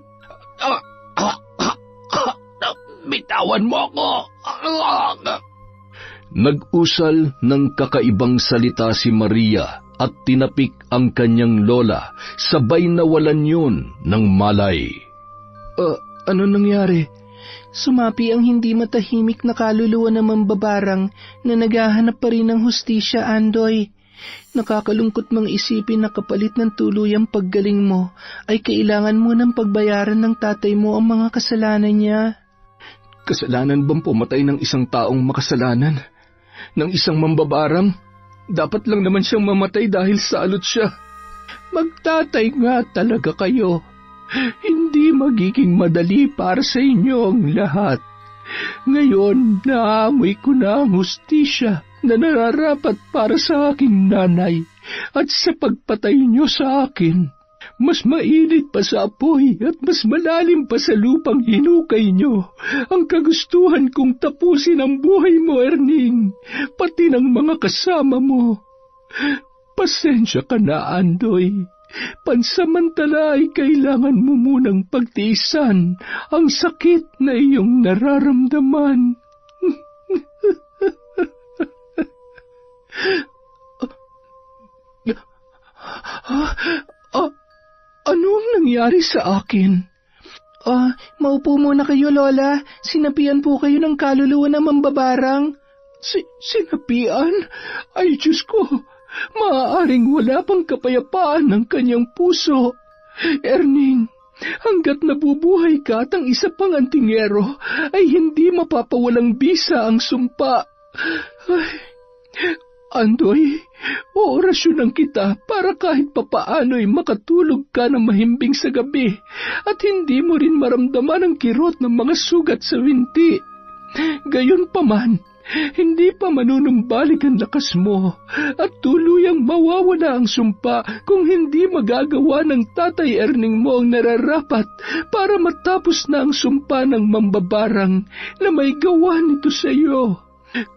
Speaker 2: Bitawan mo ako!
Speaker 1: Nag-usal ng kakaibang salita si Maria at tinapik ang kanyang lola, sabay nawalan yun ng malay.
Speaker 4: Ano nangyari? Sumapi ang hindi matahimik na kaluluwa ng mambabarang na naghahanap pa rin ng hustisya, Andoy. Nakakalungkot mang isipin na kapalit ng tuluyang paggaling mo ay kailangan mo ng pagbayaran ng tatay mo ang mga kasalanan niya.
Speaker 3: Kasalanan bang pumatay ng isang taong makasalanan? Ng isang mambabarang? Dapat lang naman siyang mamatay dahil salot siya. Magtatay nga talaga kayo. Hindi magiging madali para sa inyo ang lahat. Ngayon, naamoy ko na ang hustisya na nararapat para sa aking nanay at sa pagpatay niyo sa akin. Mas mainit pa sa apoy at mas malalim pa sa lupang hinukay niyo ang kagustuhan kong tapusin ang buhay mo, Erning, pati ng mga kasama mo. Pasensya ka na, Andoy. Pansamantala ay kailangan mo munang pagtiisan ang sakit na iyong nararamdaman. Anong nangyari sa akin?
Speaker 4: Maupo muna kayo, Lola. Sinapian po kayo ng kaluluwa ng mambabarang.
Speaker 3: Sinapian? Ay, Diyos ko! maaaring wala pang kapayapaan ng kanyang puso. Erning, hanggat nabubuhay ka at ang isa pang antingero, ay hindi mapapawalang bisa ang sumpa. Ay, Andoy, oorasyonan kita para kahit papaano'y makatulog ka ng mahimbing sa gabi at hindi mo rin maramdaman ang kirot ng mga sugat sa winti. Gayunpaman, hindi pa manunumbalik ang lakas mo at tuluyang mawawala ang sumpa kung hindi magagawa ng Tatay Erning mo ang nararapat para matapos na ang sumpa ng mambabarang na may gawa nito sa iyo.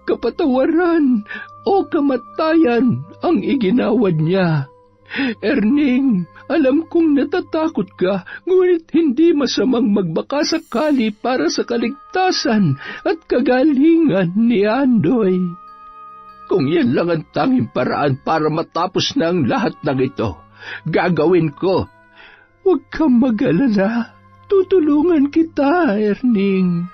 Speaker 3: Kapatawaran o kamatayan ang iginawad niya. Erning, alam kong natatakot ka, ngunit hindi masamang magbaka sakali para sa kaligtasan at kagalingan ni Andoy. Kung yan lang ang tanging paraan para matapos na ang lahat ng ito, gagawin ko. Huwag kang mag-alala, tutulungan kita, Erning.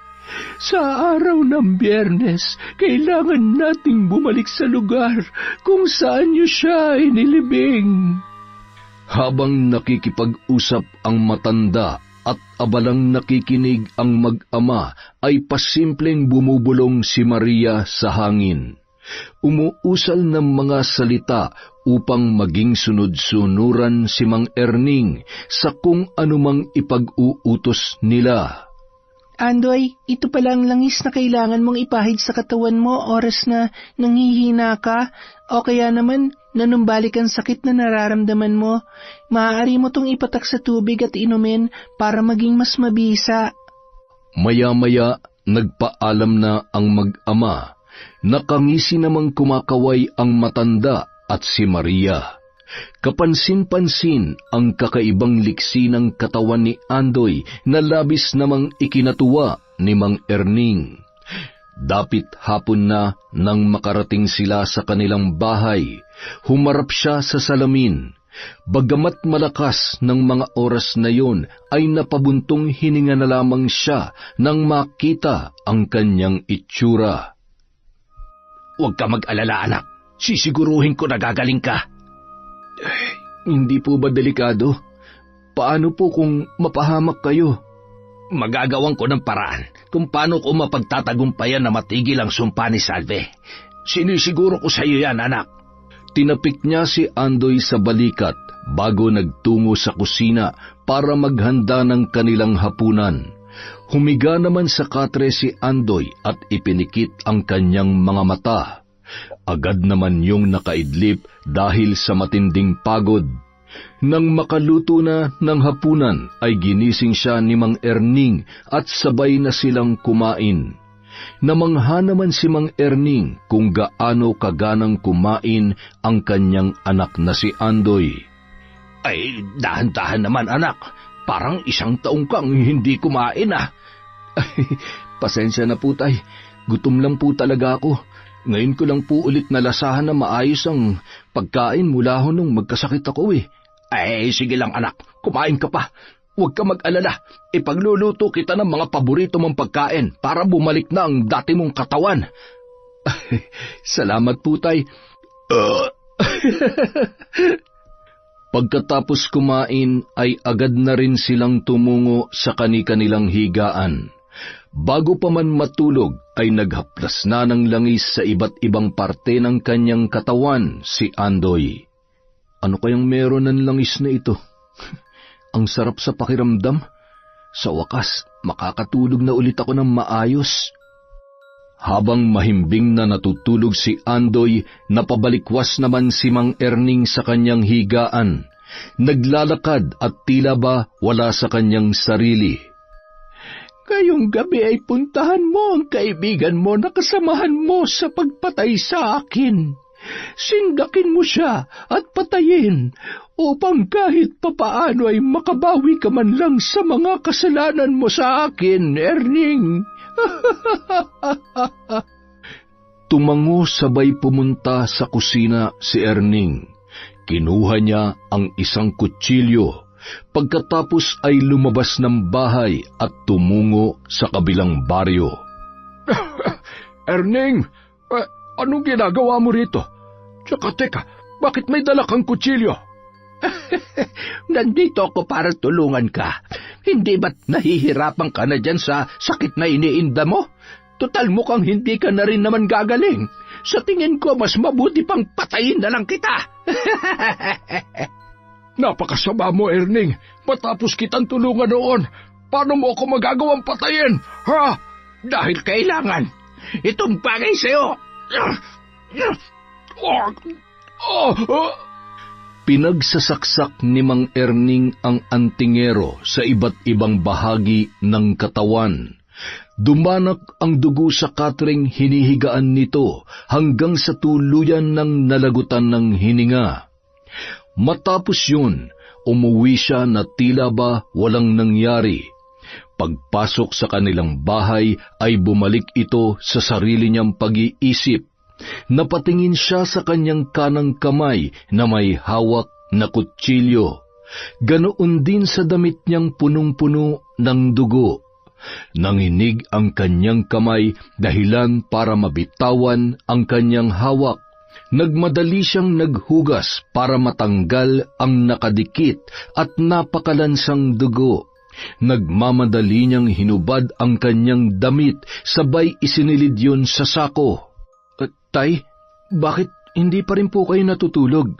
Speaker 3: Sa araw ng Biyernes, kailangan nating bumalik sa lugar kung saan niyo siya inilibing.
Speaker 1: Habang nakikipag-usap ang matanda at abalang nakikinig ang mag-ama, ay pasimpleng bumubulong si Maria sa hangin. Umuusal ng mga salita upang maging sunod-sunuran si Mang Erning sa kung anumang ipag-uutos nila.
Speaker 4: Andoy, ito palang langis na kailangan mong ipahid sa katawan mo oras na nanghihina ka o kaya naman nanumbalik ang sakit na nararamdaman mo. Maaari mo tong ipatak sa tubig at inumin para maging mas mabisa.
Speaker 1: Maya-maya, nagpaalam na ang mag-ama. Nakangisi namang kumakaway ang matanda at si Maria. Kapansin-pansin ang kakaibang liksi ng katawan ni Andoy na labis namang ikinatuwa ni Mang Erning. Dapit hapon na nang makarating sila sa kanilang bahay, humarap siya sa salamin. Bagamat malakas ng mga oras na yon, ay napabuntong hininga na lamang siya nang makita ang kanyang itsura.
Speaker 2: Huwag ka mag-alala, anak. Sisiguruhin ko na gagaling ka.
Speaker 3: Hindi po ba delikado? Paano po kung mapahamak kayo?
Speaker 2: Magagawan ko ng paraan kung paano ko mapagtatagumpayan na matigil ang sumpa ni Salve. Sinisiguro ko sa iyo yan, anak.
Speaker 1: Tinapik niya si Andoy sa balikat bago nagtungo sa kusina para maghanda ng kanilang hapunan. Humiga naman sa katre si Andoy at ipinikit ang kanyang mga mata. Agad naman yung nakaidlip dahil sa matinding pagod. Nang makaluto na ng hapunan ay ginising siya ni Mang Erning at sabay na silang kumain. Namangha naman si Mang Erning kung gaano kaganang kumain ang kanyang anak na si Andoy.
Speaker 2: Ay, dahan-dahan naman, anak. Parang 1 taong kang hindi kumain, ah.
Speaker 3: Ay, pasensya na po, tay. Gutom lang po talaga ako. Ngayon ko lang po ulit nalasahan na maayos ang pagkain mula ho nung magkasakit ako eh.
Speaker 2: Ay, sige lang, anak. Kumain ka pa. Huwag ka mag-alala. Ipagluluto kita ng mga paborito mong pagkain para bumalik na ang dati mong katawan.
Speaker 3: Ay, salamat po, tay.
Speaker 1: Pagkatapos kumain ay agad na rin silang tumungo sa kani-kanilang higaan. Bago pa man matulog ay naghaplas na ng langis sa iba't ibang parte ng kanyang katawan si Andoy. Ano kayang meron ng langis na ito? Ang sarap sa pakiramdam. Sa wakas, makakatulog na ulit ako ng maayos. Habang mahimbing na natutulog si Andoy, napabalikwas naman si Mang Erning sa kanyang higaan. Naglalakad at tila ba wala sa kanyang sarili.
Speaker 3: Ngayong gabi ay puntahan mo ang kaibigan mo na kasamahan mo sa pagpatay sa akin. Sindakin mo siya at patayin upang kahit papaano ay makabawi ka man lang sa mga kasalanan mo sa akin, Erning.
Speaker 1: Tumango sabay pumunta sa kusina si Erning. Kinuha niya ang isang kutsilyo. Pagkatapos ay lumabas ng bahay at tumungo sa kabilang baryo.
Speaker 3: Erning, anong ginagawa mo rito? Tsaka teka, Bakit may dala kang kutsilyo?
Speaker 2: Nandito ako para tulungan ka. Hindi ba't nahihirapan ka na dyan sa sakit na iniinda mo? Total mukhang hindi ka na rin naman gagaling. Sa tingin ko, mas mabuti pang patayin na lang kita.
Speaker 3: Napakasama mo, Erning. Matapos kitang tulungan noon, paano mo ako magagawang patayin? Ha?
Speaker 2: Dahil kailangan. Itong bagay sa'yo.
Speaker 1: Pinagsasaksak ni Mang Erning ang antingero sa iba't ibang bahagi ng katawan. Dumanak ang dugo sa katring hinihigaan nito hanggang sa tuluyan ng nalagutan ng hininga. Matapos yun, umuwi siya na tila ba walang nangyari. Pagpasok sa kanilang bahay ay bumalik ito sa sarili niyang pag-iisip. Napatingin siya sa kanyang kanang kamay na may hawak na kutsilyo. Ganoon din sa damit niyang punong-puno ng dugo. Nanginig ang kanyang kamay dahilan para mabitawan ang kanyang hawak. Nagmadali siyang naghugas para matanggal ang nakadikit at napakalansang dugo. Nagmamadali niyang hinubad ang kanyang damit, sabay isinilid yun sa sako. Tay, bakit hindi pa rin po kayo natutulog?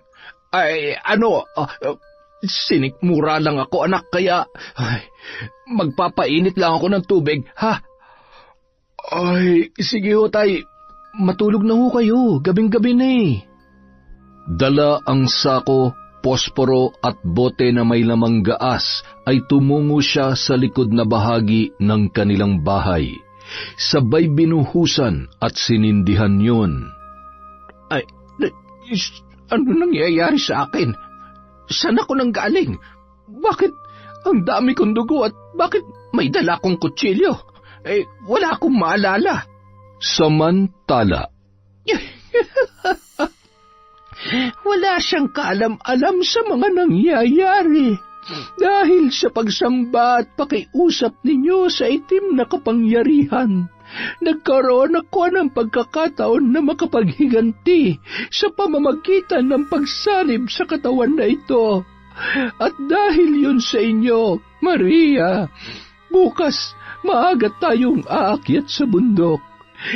Speaker 2: Sinikmura lang ako, anak, kaya magpapainit lang ako ng tubig, ha?
Speaker 3: Ay, sige ho, tay. Matulog na ho kayo, gabing-gabi na eh.
Speaker 1: Dala ang sako, posporo at bote na may lamang gaas ay tumungo siya sa likod na bahagi ng kanilang bahay. Sabay binuhusan at sinindihan yun.
Speaker 2: Ano nangyayari sa akin? Saan ako nang galing? Bakit ang dami kong dugo at bakit may dala kong kutsilyo? Wala akong maalala.
Speaker 1: Samantala,
Speaker 2: wala siyang kaalam-alam sa mga nangyayari. Dahil sa pagsamba at pakiusap ninyo sa itim na kapangyarihan, nagkaroon ako ng pagkakataon na makapaghiganti sa pamamagitan ng pagsalib sa katawan na ito. At dahil yun sa inyo, Maria, bukas maaga tayong aakyat sa bundok.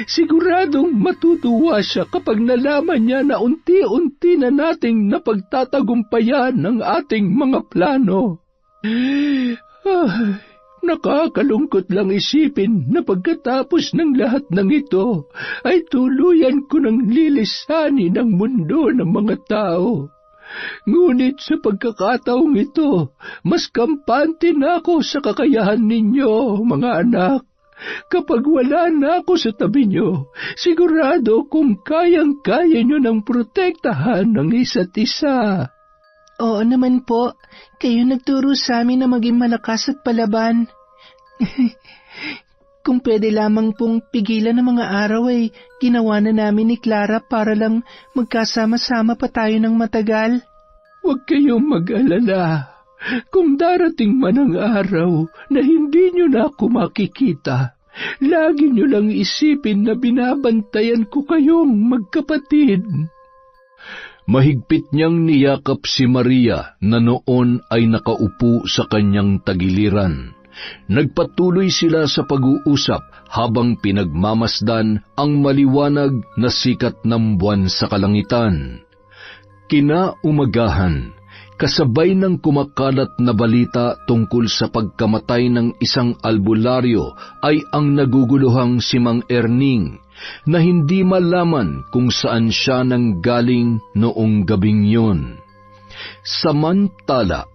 Speaker 2: Siguradong matutuwa siya kapag nalaman niya na unti-unti na nating napagtatagumpayan ang ating mga plano. Nakakalungkot lang isipin na pagkatapos ng lahat ng ito, ay tuluyan ko ng lilisanin ang mundo ng mga tao. Ngunit sa pagkakataong ito, mas kampante na ako sa kakayahan ninyo, mga anak. Kapag wala na ako sa tabi nyo, sigurado kung kayang-kaya nyo ng protektahan ng isa't isa.
Speaker 4: Oo naman po, kayo nagturo sa amin na maging malakas at palaban. Kung pwede lamang pong pigilan ng mga araw ay ginawa na namin ni Clara para lang magkasama-sama pa tayo ng matagal.
Speaker 3: Huwag kayong mag-alala. Kung darating man ang araw na hindi nyo na ako makikita, lagi nyo lang isipin na binabantayan ko kayong magkapatid.
Speaker 1: Mahigpit niyang niyakap si Maria na noon ay nakaupo sa kanyang tagiliran. Nagpatuloy sila sa pag-uusap habang pinagmamasdan ang maliwanag na sikat ng buwan sa kalangitan. Kinaumagahan, kasabay ng kumakalat na balita tungkol sa pagkamatay ng isang albularyo ay ang naguguluhang si Mang Erning na hindi malaman kung saan siya nanggaling noong gabing yun. Samantala,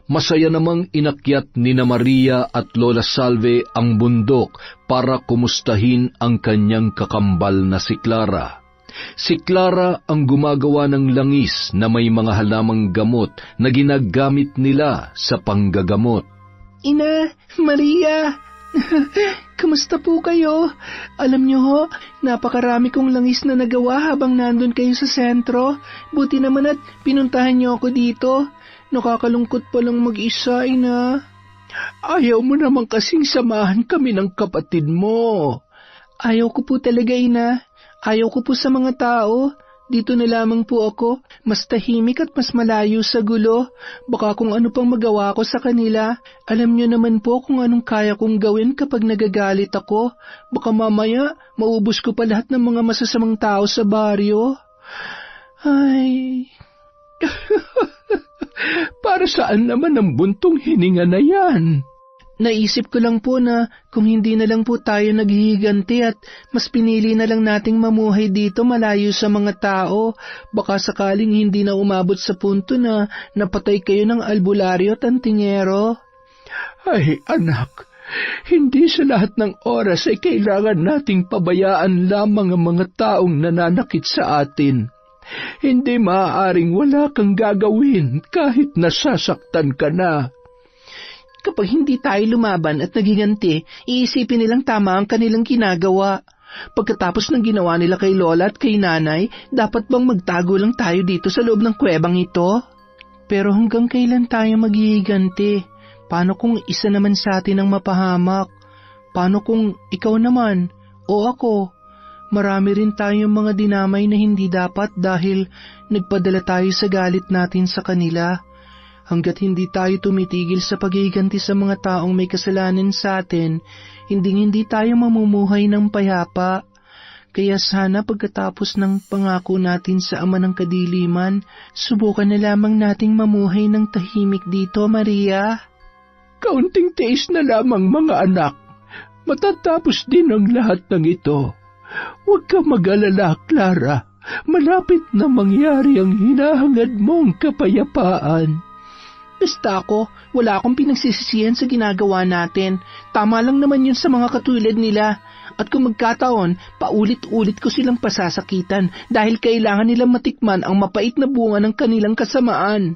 Speaker 1: masaya namang inakyat ni na Maria at Lola Salve ang bundok para kumustahin ang kanyang kakambal na si Clara. Si Clara ang gumagawa ng langis na may mga halamang gamot na ginagamit nila sa panggagamot.
Speaker 4: Ina, Maria, kamusta po kayo? Alam niyo ho, napakarami kong langis na nagawa habang nandun kayo sa sentro. Buti naman at pinuntahan niyo ako dito. Nakakalungkot palang mag-isa, Ina.
Speaker 3: Ayaw mo naman kasing samahan kami ng kapatid mo.
Speaker 4: Ayaw ko po talaga, Ina. Ayaw ko po sa mga tao. Dito na lamang po ako, mas tahimik at mas malayo sa gulo. Baka kung ano pang magawa ko sa kanila. Alam niyo naman po kung anong kaya kong gawin kapag nagagalit ako. Baka mamaya, maubos ko pa lahat ng mga masasamang tao sa baryo. Ay...
Speaker 3: Para saan naman ang buntong hininga na yan?
Speaker 4: Naisip ko lang po na kung hindi na lang po tayo naghihiganti at mas pinili na lang nating mamuhay dito malayo sa mga tao, baka sakaling hindi na umabot sa punto na napatay kayo ng albularyo at antingero.
Speaker 3: Ay anak, hindi sa lahat ng oras ay kailangan nating pabayaan lamang ang mga taong nananakit sa atin. Hindi maaaring wala kang gagawin kahit nasasaktan ka na.
Speaker 4: Kapag hindi tayo lumaban at nagiganti, iisipin nilang tama ang kanilang ginagawa. Pagkatapos ng ginawa nila kay Lola at kay Nanay, dapat bang magtago lang tayo dito sa loob ng kuwebang ito? Pero hanggang kailan tayo maghihiganti? Paano kung isa naman sa atin ang mapahamak? Paano kung ikaw naman o ako? Marami rin tayong mga dinamay na hindi dapat dahil nagpadala tayo sa galit natin sa kanila. Hanggat hindi tayo tumitigil sa paghiganti sa mga taong may kasalanan sa atin, hindi tayo mamumuhay ng payapa. Kaya sana pagkatapos ng pangako natin sa Ama ng Kadiliman, subukan na lamang nating mamuhay ng tahimik dito, Maria.
Speaker 3: Kaunting tiis na lamang, mga anak. Matatapos din ang lahat ng ito. Huwag ka mag-alala, Clara. Malapit na mangyari ang hinahangad mong kapayapaan.
Speaker 4: Basta ako, wala akong pinagsisisihan sa ginagawa natin. Tama lang naman yun sa mga katulad nila. At kung magkataon, paulit-ulit ko silang pasasakitan dahil kailangan nilang matikman ang mapait na bunga ng kanilang kasamaan.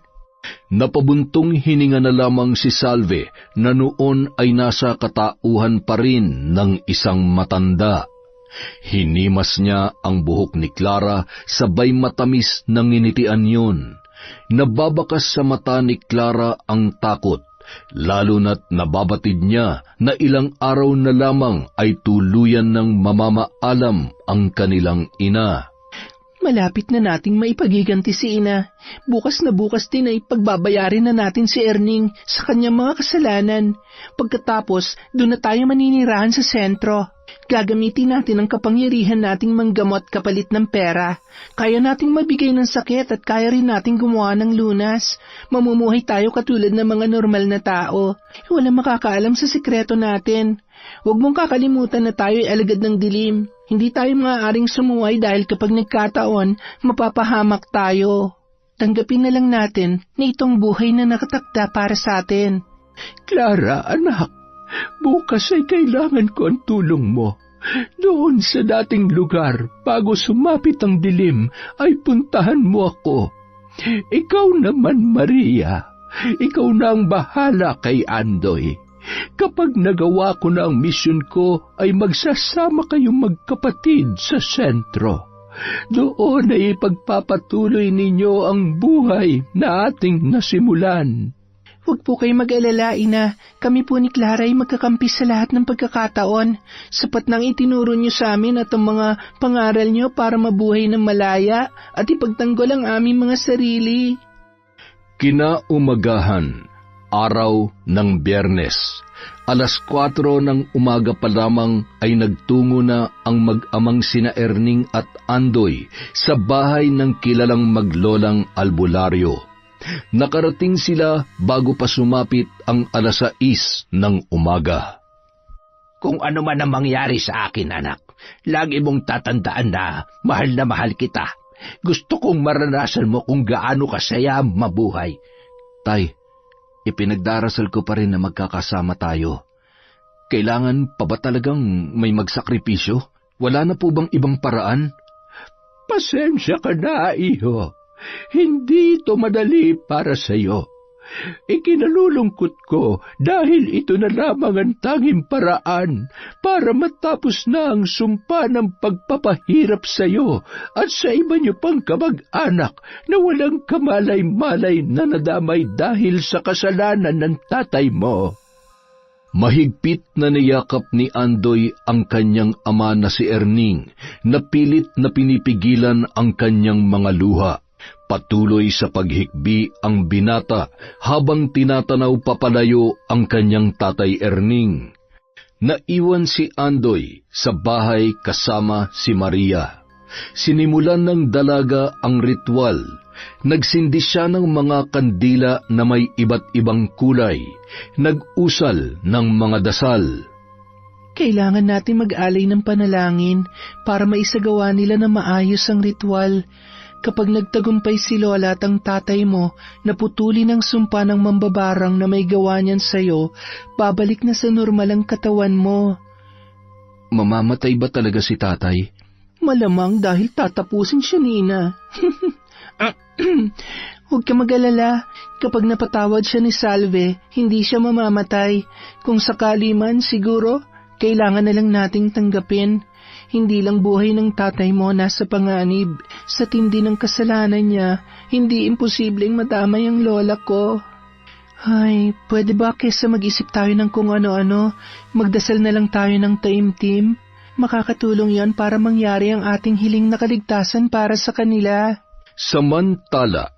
Speaker 1: Napabuntong hininga na lamang si Salve na noon ay nasa katauhan pa rin ng isang matanda. Hinimas niya ang buhok ni Clara sabay matamis na nginitian yun. Nababakas sa mata ni Clara ang takot, lalo na't nababatid niya na ilang araw na lamang ay tuluyan ng mamamaalam ang kanilang ina.
Speaker 4: Malapit na nating maipagiganti si Ina. Bukas na bukas din ay pagbabayarin na natin si Erning sa kanyang mga kasalanan. Pagkatapos, doon na tayo maninirahan sa sentro. Gagamitin natin ang kapangyarihan nating manggamot kapalit ng pera. Kaya nating mabigay ng sakit at kaya rin nating gumawa ng lunas. Mamumuhay tayo katulad ng mga normal na tao. Walang makakaalam sa sikreto natin. Huwag mong kakalimutan na tayo'y alagad ng dilim. Hindi tayo maaaring sumuway dahil kapag nagkataon, mapapahamak tayo. Tanggapin na lang natin na itong buhay na nakatakda para sa atin.
Speaker 3: Clara, anak, bukas ay kailangan ko ang tulong mo. Doon sa dating lugar, bago sumapit ang dilim, ay puntahan mo ako. Ikaw naman, Maria, ikaw na ang bahala kay Andoy. Kapag nagawa ko na ang misyon ko, ay magsasama kayong magkapatid sa sentro. Doon ay ipagpapatuloy ninyo ang buhay na ating nasimulan.
Speaker 4: Huwag po kayo mag-alala, Ina. Kami po ni Clara ay magkakampi sa lahat ng pagkakataon. Sapat nang itinuro niyo sa amin at ang mga pangaral niyo para mabuhay ng malaya at ipagtanggol ang aming mga sarili.
Speaker 1: Kinaumagahan, araw ng Biyernes, 4:00 ng umaga pa lamang ay nagtungo na ang mag-amang sina Erning at Andoy sa bahay ng kilalang maglolang albularyo. Nakarating sila bago pa sumapit ang 6:00 ng umaga.
Speaker 2: Kung ano man ang mangyari sa akin, anak, lagi mong tatandaan na mahal kita. Gusto kong maranasan mo kung gaano kasaya mabuhay.
Speaker 1: Tay, ipinagdarasal ko pa rin na magkakasama tayo. Kailangan pa ba talagang may magsakripisyo? Wala na po bang ibang paraan?
Speaker 3: Pasensya ka na, iho. Hindi ito madali para sa iyo. Ikinalulungkot ko dahil ito na lamang ang tanging paraan para matapos na ang sumpa ng pagpapahirap sa iyo at sa iba niyo pang kamag-anak na walang kamalay-malay na nadamay dahil sa kasalanan ng tatay mo.
Speaker 1: Mahigpit na niyakap ni Andoy ang kanyang ama na si Erning, na pilit na pinipigilan ang kanyang mga luha. Patuloy sa paghikbi ang binata habang tinatanaw papalayo ang kanyang tatay Erning. Naiwan si Andoy sa bahay kasama si Maria. Sinimulan ng dalaga ang ritual. Nagsindi siya ng mga kandila na may iba't ibang kulay. Nag-usal ng mga dasal.
Speaker 4: Kailangan natin mag-alay ng panalangin para maisagawa nila na maayos ang ritual. Kapag nagtagumpay si Lola at ang tatay mo, naputulin ang sumpa ng mambabarang na may gawa niyan sa'yo, babalik na sa normal ang katawan mo.
Speaker 1: Mamamatay ba talaga si tatay?
Speaker 4: Malamang dahil tatapusin siya, Nina. Huwag ka mag-alala. Kapag napatawad siya ni Salve, hindi siya mamamatay. Kung sakali man, siguro, kailangan na lang nating tanggapin. Hindi lang buhay ng tatay mo nasa panganib. Sa tindi ng kasalanan niya, hindi imposibleng madamay ang lola ko. Ay, pwede ba kesa mag-isip tayo ng kung ano-ano, magdasal na lang tayo ng taimtim? Makakatulong yan para mangyari ang ating hiling na kaligtasan para sa kanila.
Speaker 1: Samantala,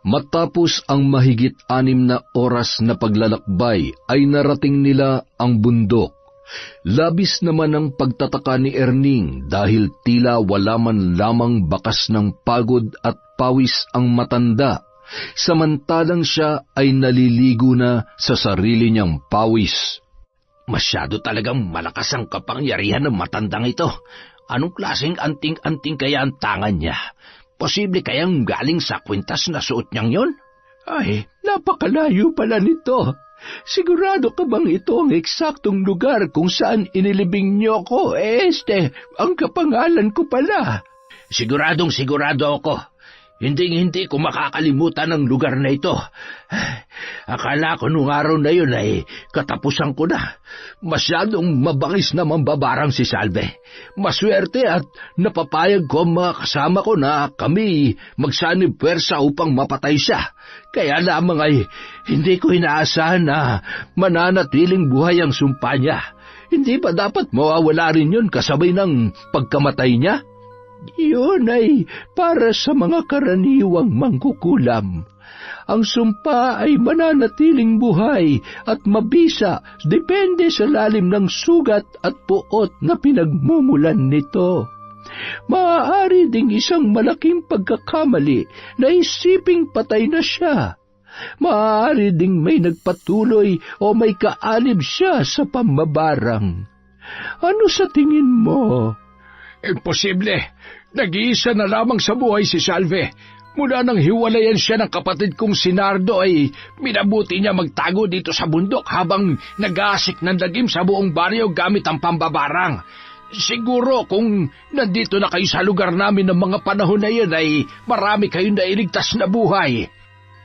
Speaker 1: matapos ang mahigit 6 na oras na paglalakbay ay narating nila ang bundok. Labis naman ang pagtataka ni Erning dahil tila wala man lamang bakas ng pagod at pawis ang matanda, samantalang siya ay naliligo na sa sarili niyang pawis.
Speaker 2: Masyado talagang malakas ang kapangyarihan ng matandang ito. Anong klaseng anting-anting kaya ang tangan niya? Posible kayang galing sa kwintas na suot niyang yon?
Speaker 3: Ay, napakalayo pala nito. Sigurado ka bang ito ang eksaktong lugar kung saan inilibing niyo ko? Ang kapangalan ko pala.
Speaker 2: Siguradong sigurado ako. Hindi ko makakalimutan ang lugar na ito. Akala ko nung araw na yun ay katapusan ko na. Masyadong mabangis na mambabarang si Salve. Maswerte at napapayag ko ang mga kasama ko na kami magsanib pwersa upang mapatay siya. Kaya lamang ay hindi ko inaasahan na mananatiling buhay ang sumpa niya. Hindi ba dapat mawawala rin yun kasabay ng pagkamatay niya?
Speaker 3: Yun ay para sa mga karaniwang mangkukulam. Ang sumpa ay mananatiling buhay at mabisa depende sa lalim ng sugat at puot na pinagmumulan nito. Maaari ding isang malaking pagkakamali na isiping patay na siya. Maaari ding may nagpatuloy o may kaalib siya sa pambabarang. Ano sa tingin mo?
Speaker 2: Imposible. Nag-iisa na lamang sa buhay si Salve. Mula nang hiwalayan siya ng kapatid kong si Nardo ay minabuti niya magtago dito sa bundok habang nag-aasik ng lagim sa buong baryo gamit ang pambabarang. Siguro kung nandito na kayo sa lugar namin ng mga panahon na yun ay marami kayong nailigtas na buhay.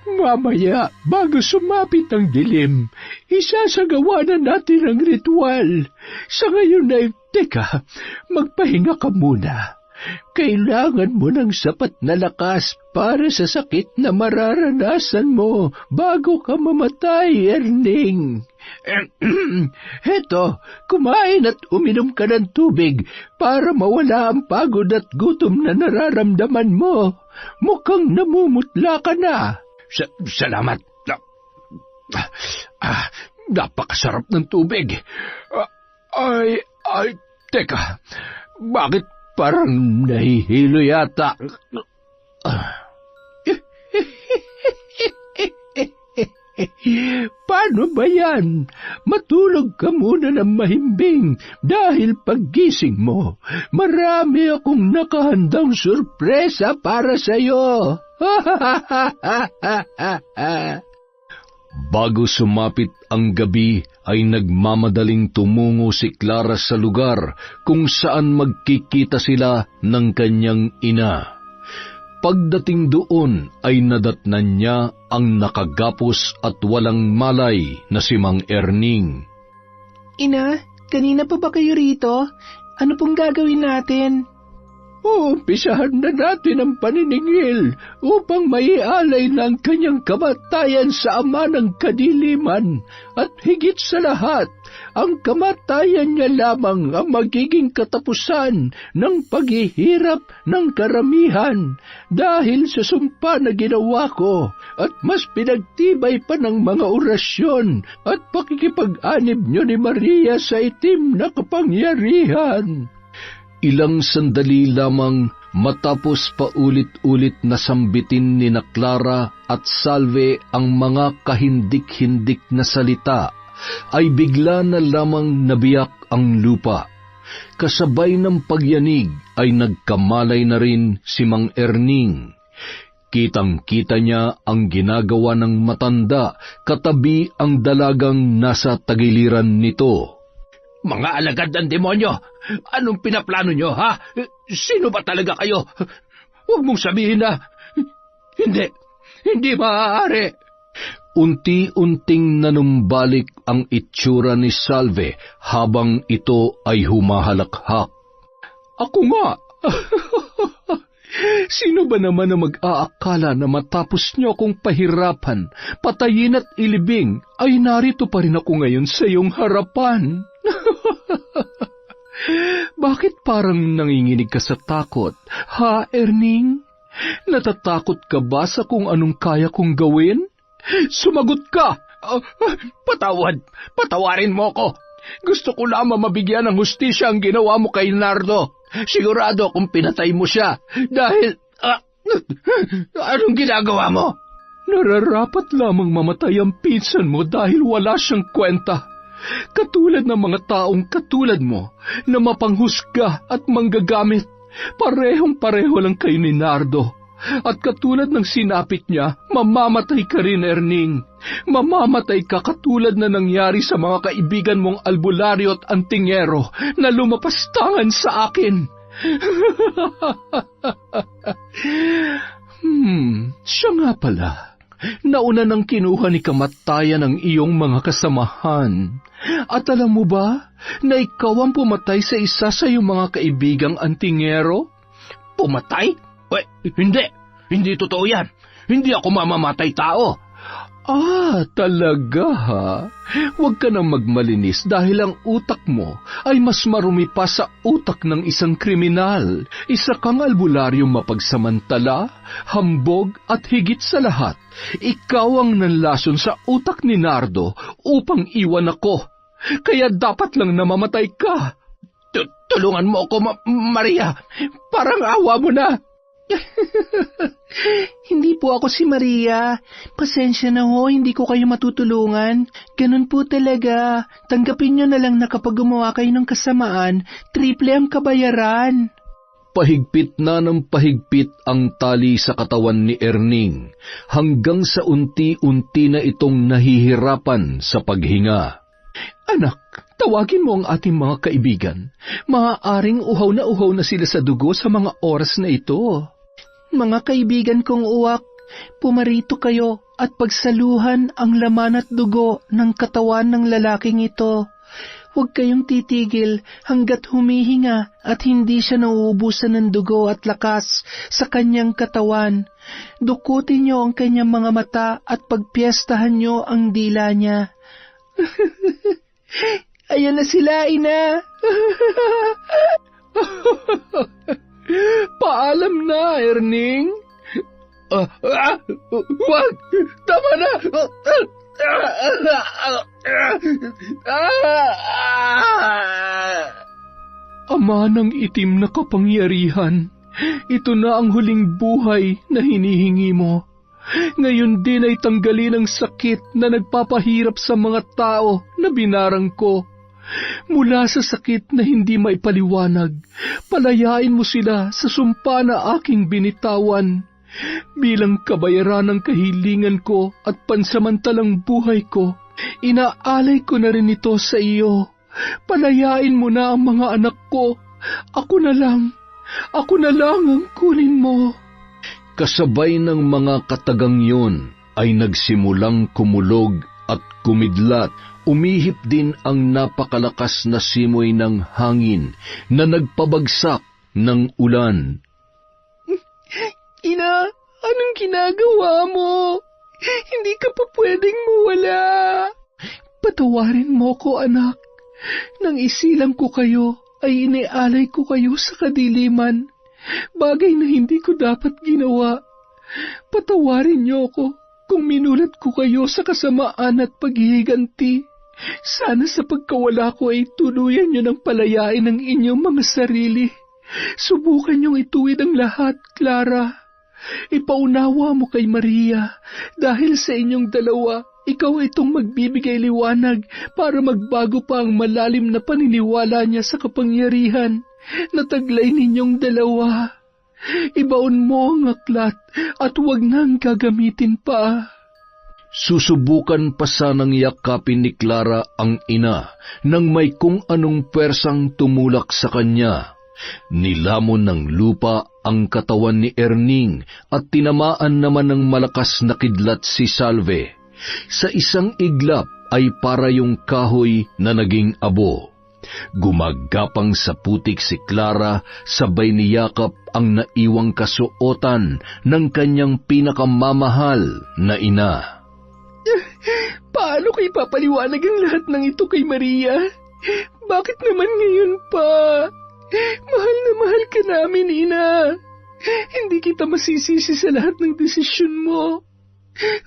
Speaker 3: Mamaya, bago sumapit ang dilim, isasagawa na natin ang ritual. Sa ngayon ay, teka, magpahinga ka muna. Kailangan mo ng sapat na lakas para sa sakit na mararanasan mo bago ka mamatay, Erning. Heto, kumain at uminom ka ng tubig para mawala ang pagod at gutom na nararamdaman mo. Mukhang namumutla ka na.
Speaker 2: Salamat. Napakasarap ng tubig.
Speaker 3: Teka, bakit parang nahihilo yata? Paano ba yan? Matulog ka muna ng mahimbing dahil paggising mo, marami akong nakahandang sorpresa para sa'yo.
Speaker 1: Bago sumapit ang gabi ay nagmamadaling tumungo si Clara sa lugar kung saan magkikita sila ng kanyang ina. Pagdating doon ay nadatnan niya ang nakagapos at walang malay na si Mang Erning.
Speaker 4: Ina, kanina pa ba kayo rito? Ano pong gagawin natin?
Speaker 3: Umpisahan na natin ang paniningil upang maialay ng kanyang kamatayan sa ama ng kadiliman at higit sa lahat, ang kamatayan niya lamang ang magiging katapusan ng paghihirap ng karamihan dahil sa sumpa na ginawa ko at mas pinagtibay pa ng mga orasyon at pakikipag-anib niyo ni Maria sa itim na kapangyarihan.
Speaker 1: Ilang sandali lamang matapos paulit-ulit na sambitin ni Clara at Salve ang mga kahindik-hindik na salita, ay bigla na lamang nabiyak ang lupa. Kasabay ng pagyanig ay nagkamalay na rin si Mang Erning. Kitang-kita niya ang ginagawa ng matanda katabi ang dalagang nasa tagiliran nito.
Speaker 2: Mga alagad ng demonyo! Anong pinaplano nyo, ha? Sino ba talaga kayo? Huwag mong sabihin na... Hindi maaari.
Speaker 1: Unti-unting nanumbalik ang itsura ni Salve habang ito ay humahalakhak.
Speaker 3: Ako nga! Sino ba naman ang mag-aakala na matapos niyo akong pahirapan, patayin at ilibing, ay narito pa rin ako ngayon sa iyong harapan? Bakit parang nanginginig ka sa takot, ha, Erning? Natatakot ka ba sa kung anong kaya kong gawin? Sumagot ka!
Speaker 2: Patawarin mo ko. Gusto ko lamang mabigyan ng hustisya ang ginawa mo kay Nardo. Sigurado kung pinatay mo siya dahil... anong ginagawa mo?
Speaker 3: Nararapat lamang mamatay ang pinsan mo dahil wala siyang kwenta. Katulad ng mga taong katulad mo na mapanghusga at manggagamit, parehong-pareho lang kayo ni Nardo. At katulad ng sinapit niya, mamamatay ka rin, Erning. Mamamatay ka katulad na nangyari sa mga kaibigan mong albularyo at antingero na lumapastangan sa akin. Siya nga pala. Nauna nang kinuha ni kamatayan ang iyong mga kasamahan. At alam mo ba na ikaw ang pumatay sa isa sa iyong mga kaibigang antingero?
Speaker 2: Pumatay? Hindi totoo yan. Hindi ako mamamatay tao.
Speaker 3: Talaga ha? Huwag ka nang magmalinis dahil ang utak mo ay mas marumi pa sa utak ng isang kriminal. Isa kang albularyong mapagsamantala, hambog at higit sa lahat, ikaw ang nanlason sa utak ni Nardo upang iwan ako. Kaya dapat lang namamatay ka.
Speaker 2: Tulungan mo ako, Maria. Parang awa mo na.
Speaker 4: Hindi po ako si Maria. Pasensya na ho, hindi ko kayo matutulungan. Ganun po talaga. Tanggapin nyo na lang na kapag gumawa kayo ng kasamaan, triple ang kabayaran.
Speaker 1: Pahigpit na ng pahigpit ang tali sa katawan ni Erning hanggang sa unti-unti na itong nahihirapan sa paghinga.
Speaker 3: Anak, tawagin mo ang ating mga kaibigan. Maaaring uhaw na sila sa dugo sa mga oras na ito.
Speaker 4: Mga kaibigan kong uwak, pumarito kayo at pagsaluhan ang laman at dugo ng katawan ng lalaking ito. Huwag kayong titigil hanggat humihinga at hindi siya nauubusan ng dugo at lakas sa kanyang katawan. Dukutin niyo ang kanyang mga mata at pagpiestahan niyo ang dila niya. Ayan na sila, ina.
Speaker 3: Paalam na, Erning. Wag! Tama na! Ama ng itim na kapangyarihan, ito na ang huling buhay na hinihingi mo. Ngayon din ay tanggalin ang sakit na nagpapahirap sa mga tao na binarang ko. Mula sa sakit na hindi maipaliwanag, palayain mo sila sa sumpa na aking binitawan. Bilang kabayaran ng kahilingan ko at pansamantalang buhay ko, inaalay ko na rin ito sa iyo. Palayain mo na ang mga anak ko. Ako na lang ang kunin mo.
Speaker 1: Kasabay ng mga katagang yun ay nagsimulang kumulog at kumidlat. Umihip din ang napakalakas na simoy ng hangin na nagpabagsak ng ulan.
Speaker 3: Ina, anong ginagawa mo? Hindi ka pa pwedeng mawala. Patawarin mo ko, anak. Nang isilang ko kayo, ay inialay ko kayo sa kadiliman. Bagay na hindi ko dapat ginawa. Patawarin niyo ko kung minulat ko kayo sa kasamaan at paghihiganti. Sana sa pagkawala ko ay tuluyan niyo ng palayain ang inyong mga sarili. Subukan niyong ituwid ang lahat, Clara. Ipaunawa mo kay Maria, dahil sa inyong dalawa, ikaw itong magbibigay liwanag para magbago pa ang malalim na paniniwala niya sa kapangyarihan na taglay ninyong dalawa. Ibaon mo ang aklat at huwag nang gagamitin pa.
Speaker 1: Susubukan pa sanang yakapin ni Clara ang ina nang may kung anong pwersang tumulak sa kanya. Nilamon ng lupa ang katawan ni Erning at tinamaan naman ng malakas na kidlat si Salve. Sa isang iglap ay para yung kahoy na naging abo. Gumagapang sa putik si Clara, sabay niyakap ang naiwang kasuotan ng kanyang pinakamamahal na ina.
Speaker 3: Paano ko ipapaliwanag ang lahat ng ito kay Maria? Bakit naman ngayon pa? Mahal na mahal ka namin, Ina. Hindi kita masisisi sa lahat ng desisyon mo.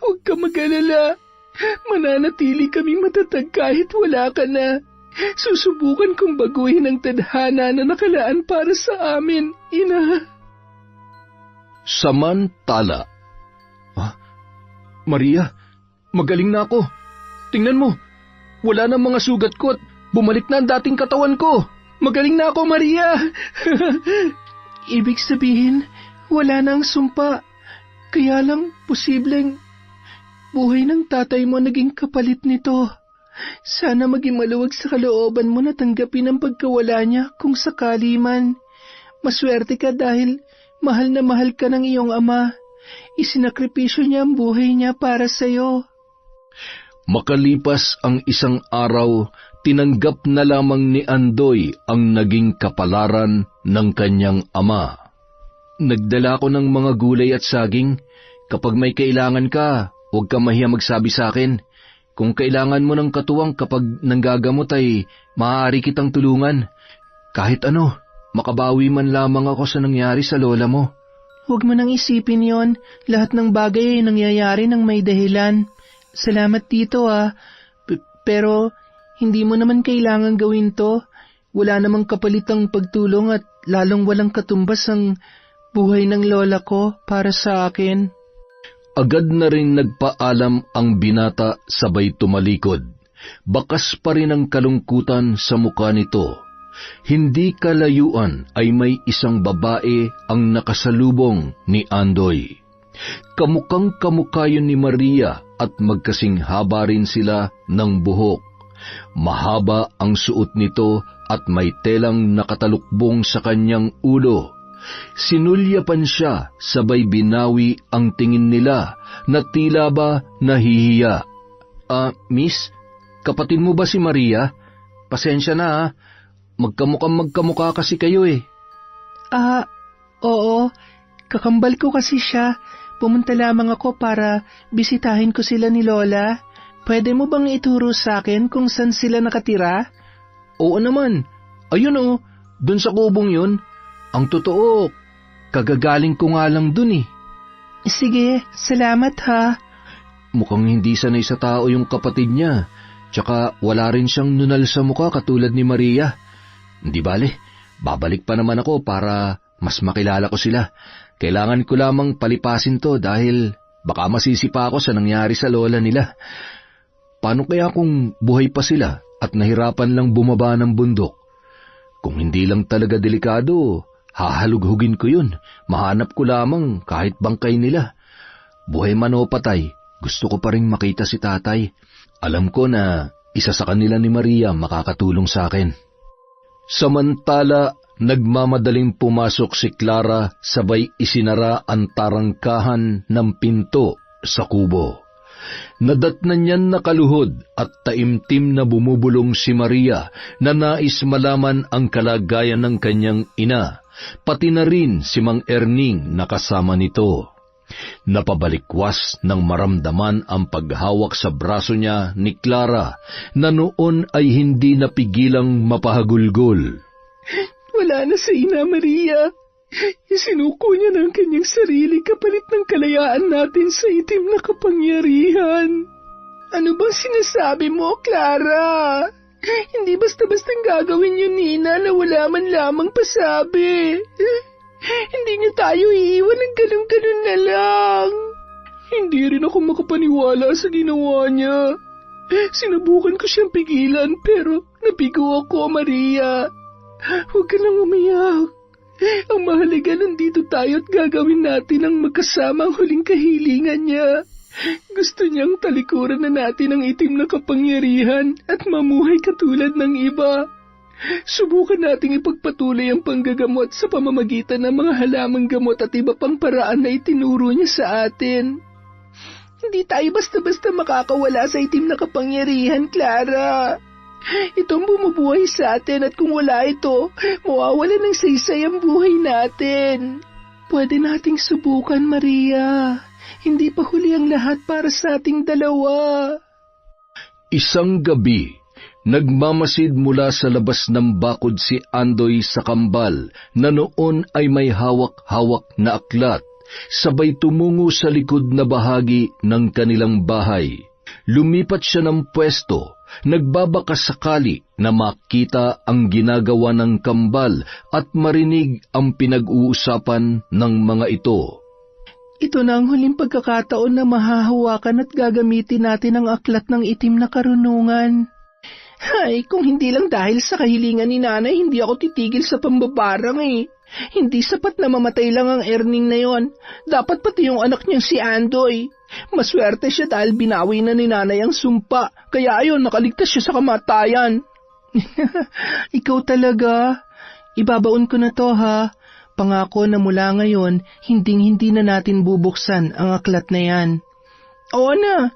Speaker 3: Huwag ka mag-alala. Mananatili kaming matatag kahit wala ka na. Susubukan kong baguhin ang tadhana na nakalaan para sa amin, Ina.
Speaker 1: Samantala, Maria, magaling na ako. Tingnan mo, wala na mga sugat ko at bumalik na ang dating katawan ko. Magaling na ako, Maria!
Speaker 3: Ibig sabihin, wala na ang sumpa. Kaya lang, posibleng buhay ng tatay mo naging kapalit nito. Sana maging maluwag sa kalooban mo na tanggapin ang pagkawala niya kung sakali man. Maswerte ka dahil mahal na mahal ka ng iyong ama. Isinakripisyo niya ang buhay niya para sa'yo.
Speaker 1: Makalipas ang isang araw, tinanggap na lamang ni Andoy ang naging kapalaran ng kanyang ama. Nagdala ko ng mga gulay at saging. Kapag may kailangan ka, huwag ka mahiya magsabi sa akin. Kung kailangan mo ng katuwang kapag nanggagamot ay maaari kitang tulungan. Kahit ano, makabawi man lamang ako sa nangyari sa lola mo.
Speaker 3: Huwag mo nang isipin yon. Lahat ng bagay ay nangyayari ng may dahilan. Salamat dito pero hindi mo naman kailangan gawin to. Wala namang kapalitang pagtulong at lalong walang katumbas ang buhay ng lola ko para sa akin.
Speaker 1: Agad na rin nagpaalam ang binata sabay tumalikod. Bakas pa rin ang kalungkutan sa mukha nito. Hindi kalayuan ay may isang babae ang nakasalubong ni Andoy. Kamukhang kamukha yun ni Maria at magkasing haba rin sila ng buhok. Mahaba ang suot nito at may telang nakatalukbong sa kanyang ulo. Sinulyapan siya sabay binawi ang tingin nila na tila ba nahihiya. Miss, kapatid mo ba si Maria? Pasensya na magkamukha kasi kayo eh.
Speaker 3: Oo, kakambal ko kasi siya. Pumunta lamang ako para bisitahin ko sila ni Lola. Pwede mo bang ituro sa akin kung saan sila nakatira?
Speaker 1: Oo naman. Ayun dun sa kubong yun. Ang totoo, kagagaling ko nga lang dun eh.
Speaker 3: Sige, salamat ha.
Speaker 1: Mukhang hindi sanay sa tao yung kapatid niya. Tsaka wala rin siyang nunal sa mukha katulad ni Maria. Hindi bale, babalik pa naman ako para mas makilala ko sila. Kailangan ko lamang palipasin to dahil baka masisipa ako sa nangyari sa lola nila. Paano kaya kung buhay pa sila at nahirapan lang bumaba ng bundok? Kung hindi lang talaga delikado, hahalughugin ko yun. Mahanap ko lamang kahit bangkay nila. Buhay man o patay, gusto ko pa rin makita si tatay. Alam ko na isa sa kanila ni Maria makakatulong sa akin. Samantala, nagmamadaling pumasok si Clara sabay isinara ang tarangkahan ng pinto sa kubo. Nadatnan niyan nakaluhod at taimtim na bumubulong si Maria na nais malaman ang kalagayan ng kanyang ina pati na rin si Mang Erning na kasama nito. Napabalikwas nang maramdaman ang paghawak sa braso niya ni Clara na noon ay hindi napigilang mapahagulgol.
Speaker 3: Wala na si Ina Maria. Isinuko niya ng kanyang sarili kapalit ng kalayaan natin sa itim na kapangyarihan. Ano bang sinasabi mo, Clara? Hindi basta-bastang gagawin yun, Nina, na wala man lamang pasabi. Hindi niyo tayo iiwan ng ganun-ganun na lang. Hindi rin ako makapaniwala sa ginawa niya. Sinubukan ko siyang pigilan pero nabigo ako, Maria. Huwag ka nang umiyak. Ang mahalaga, nandito tayo at gagawin natin ang magkasama ang huling kahilingan niya. Gusto niyang talikuran na natin ang itim na kapangyarihan at mamuhay katulad ng iba. Subukan nating ipagpatuloy ang panggagamot sa pamamagitan ng mga halamang gamot at iba pang paraan na itinuro niya sa atin. Hindi tayo basta-basta makakawala sa itim na kapangyarihan, Clara. Itong bumubuhay sa atin at kung wala ito, mawawala ng saysay ang buhay natin. Pwede nating subukan, Maria. Hindi pa huli ang lahat para sa ating dalawa.
Speaker 1: Isang gabi, nagmamasid mula sa labas ng bakod si Andoy sa kambal na noon ay may hawak-hawak na aklat, sabay tumungo sa likod na bahagi ng kanilang bahay. Lumipat siya ng pwesto, nagbabaka sakali na makita ang ginagawa ng kambal at marinig ang pinag-uusapan ng mga ito.
Speaker 4: Ito na ang huling pagkakataon na mahahawakan at gagamitin natin ang aklat ng itim na karunungan. Ay, kung hindi lang dahil sa kahilingan ni Nanay, hindi ako titigil sa pambabarang eh. Hindi sapat na mamatay lang ang Erning na yon. Dapat pati yung anak niyang si Andoy. Maswerte siya dahil binawi na ni Nanay ang sumpa. Kaya ayun, nakaligtas siya sa kamatayan. Ikaw talaga. Ibabaon ko na to, ha. Pangako na mula ngayon, hinding-hindi na natin bubuksan ang aklat na yan. Oo na.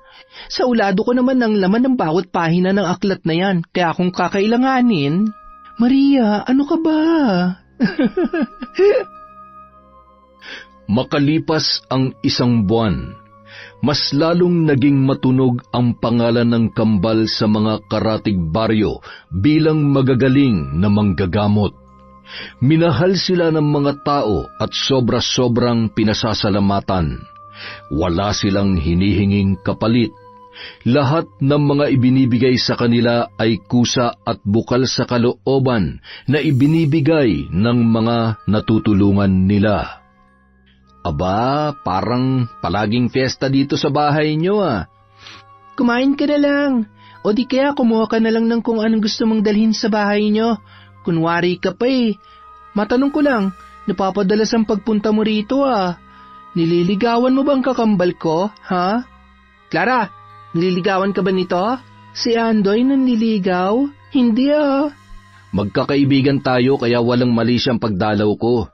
Speaker 4: Sa ulado ko naman ng laman ng bawat pahina ng aklat na yan, kaya kung kakailanganin... Maria, ano ka ba?
Speaker 1: Makalipas ang isang buwan, mas lalong naging matunog ang pangalan ng kambal sa mga karatig baryo bilang magagaling na manggagamot. Minahal sila ng mga tao at sobra-sobrang pinasasalamatan. Wala silang hinihinging kapalit. Lahat ng mga ibinibigay sa kanila ay kusa at bukal sa kalooban na ibinibigay ng mga natutulungan nila. Aba, parang palaging fiesta dito sa bahay niyo ah.
Speaker 4: Kumain ka na lang. O di kaya kumuha ka na lang ng kung anong gusto mong dalhin sa bahay niyo. Kunwari ka pa eh. Matanong ko lang, napapadalas ang pagpunta mo rito ah. Nililigawan mo bang kakambal ko, ha? Clara, nililigawan ka ba nito? Si Andoy nanliligaw? Hindi ah.
Speaker 1: Magkakaibigan tayo kaya walang mali siyang pagdalaw ko.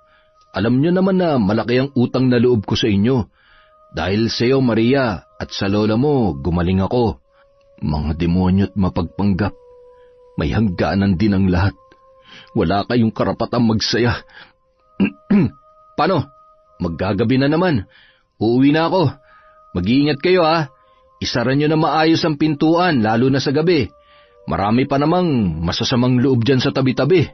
Speaker 1: Alam niyo naman na malaki ang utang na loob ko sa inyo. Dahil sa iyo, Maria, at sa lola mo, gumaling ako. Mga demonyo't mapagpanggap. May hangganan din ang lahat. Wala kayong karapatang magsaya. Paano? Maggagabi na naman. Uuwi na ako. Mag-iingat kayo ha. Isara nyo na maayos ang pintuan, lalo na sa gabi. Marami pa namang masasamang loob dyan sa tabi-tabi.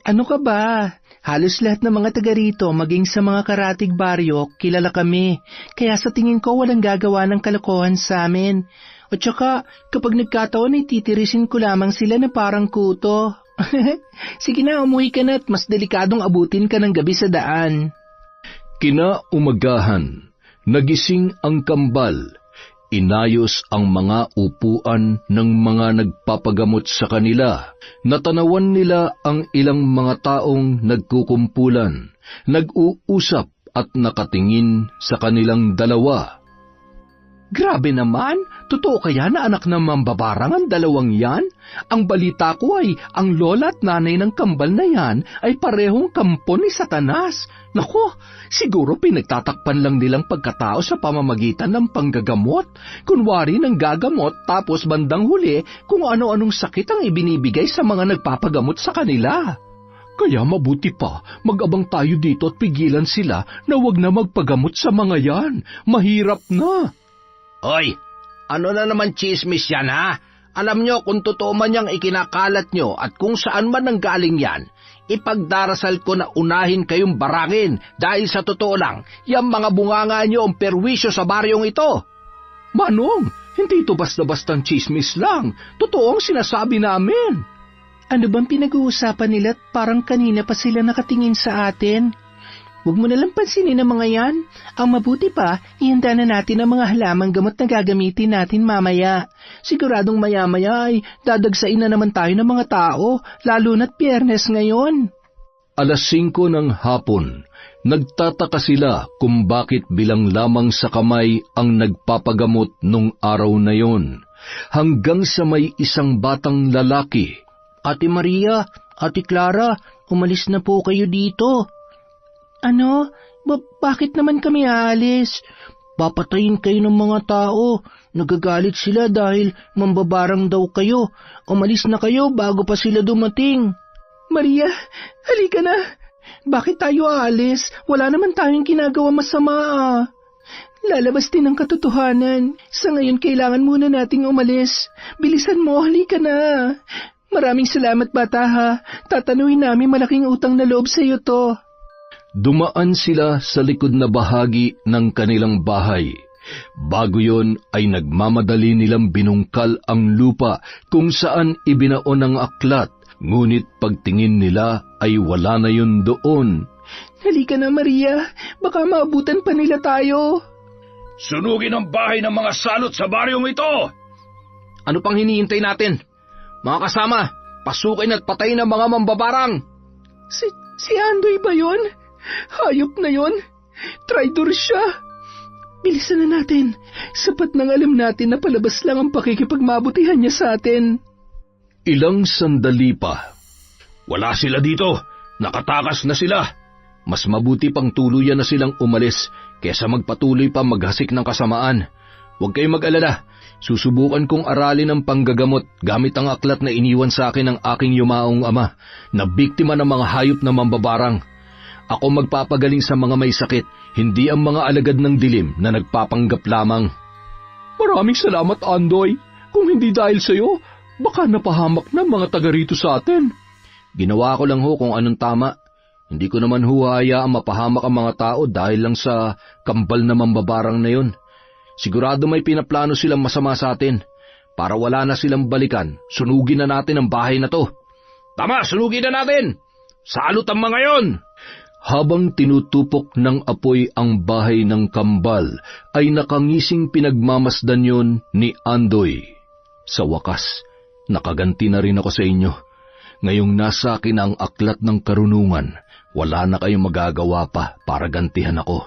Speaker 4: Ano ka ba? Halos lahat ng mga taga rito, maging sa mga karatig baryo, kilala kami. Kaya sa tingin ko walang gagawa ng kalokohan sa amin. O tsaka, kapag nagkataon ay titirisin ko lamang sila na parang kuto. Sige na, umuwi ka na at mas delikadong abutin ka ng gabi sa daan.
Speaker 1: Kinaumagahan, nagising ang kambal. Inayos ang mga upuan ng mga nagpapagamot sa kanila. Natanawan nila ang ilang mga taong nagkukumpulan, nag-uusap at nakatingin sa kanilang dalawa.
Speaker 3: Grabe naman, totoo kaya na anak ng mambabarang ang dalawang yan? Ang balita ko ay ang lola at nanay ng kambal na yan ay parehong kampo ni Satanas. Naku, siguro pinagtatakpan lang nilang pagkatao sa pamamagitan ng panggagamot. Kunwari ng gagamot tapos bandang huli kung ano-anong sakit ang ibinibigay sa mga nagpapagamot sa kanila. Kaya mabuti pa, mag-abang tayo dito at pigilan sila na wag na magpagamot sa mga yan. Mahirap na.
Speaker 2: Hoy, ano na naman chismis yan, ha? Alam nyo kung totoo man yang ikinakalat nyo at kung saan man nanggaling yan, ipagdarasal ko na unahin kayong barangin dahil sa totoo lang, yung mga bunganga nyo ang perwisyo sa baryong ito.
Speaker 3: Manong, hindi ito basta-bastang chismis lang. Totoo ang sinasabi namin.
Speaker 4: Ano bang pinag-uusapan nila at parang kanina pa sila nakatingin sa atin? Huwag mo nalang pansinin ang mga yan. Ang mabuti pa, ihanda na natin ang mga halamang gamot na gagamitin natin mamaya. Siguradong maya-maya ay dadagsain na naman tayo ng mga tao, lalo na't Biyernes ngayon.
Speaker 1: 5:00 ng hapon, nagtataka sila kung bakit bilang lamang sa kamay ang nagpapagamot nung araw na yon, hanggang sa may isang batang lalaki.
Speaker 4: Ate Maria, Ate Clara, umalis na po kayo dito. Ano? Bakit naman kami aalis? Papatayin kayo ng mga tao. Nagagalit sila dahil mambabarang daw kayo. Umalis na kayo bago pa sila dumating. Maria, halika na. Bakit tayo aalis? Wala naman tayong ginagawa masama. Lalabas din ang katotohanan. Sa ngayon kailangan muna nating umalis. Bilisan mo, halika na. Maraming salamat bata ha. Tatanuin namin malaking utang na loob sa iyo to.
Speaker 1: Dumaan sila sa likod na bahagi ng kanilang bahay. Bago yon ay nagmamadali nilang binungkal ang lupa kung saan ibinaon ang aklat, ngunit pagtingin nila ay wala na yun doon.
Speaker 4: Halika na Maria, baka maabutan pa nila tayo.
Speaker 2: Sunugin ang bahay ng mga salot sa baryong ito!
Speaker 3: Ano pang hinihintay natin? Mga kasama, pasukin at patayin ang mga mambabarang.
Speaker 4: Si Andoy ba yun? Hayop na yun? Traitor siya. Bilisan na natin. Sapat nang alam natin na palabas lang ang pakikipagmabutihan niya sa atin.
Speaker 1: Ilang sandali pa.
Speaker 2: Wala sila dito. Nakatakas na sila.
Speaker 1: Mas mabuti pang tuluyan na silang umalis kesa magpatuloy pa maghasik ng kasamaan. Huwag kayong mag-alala. Susubukan kong aralin ang panggagamot gamit ang aklat na iniwan sa akin ng aking yumaong ama na biktima ng mga hayop na mambabarang. Ako magpapagaling sa mga may sakit, hindi ang mga alagad ng dilim na nagpapanggap lamang.
Speaker 3: Maraming salamat, Andoy. Kung hindi dahil sa iyo, baka napahamak na mga taga rito sa atin.
Speaker 1: Ginawa ko lang ho kung anong tama. Hindi ko naman hayaang mapahamak ang mga tao dahil lang sa kambal na mambabarang na yon. Sigurado may pinaplano silang masama sa atin. Para wala na silang balikan, sunugin na natin ang bahay na to.
Speaker 2: Tama, sunugin na natin! Salot ang mga yon!
Speaker 1: Habang tinutupok ng apoy ang bahay ng kambal, ay nakangising pinagmamasdan yon ni Andoy. Sa wakas, nakaganti na rin ako sa inyo. Ngayong nasa akin ang aklat ng karunungan, wala na kayong magagawa pa para gantihan ako.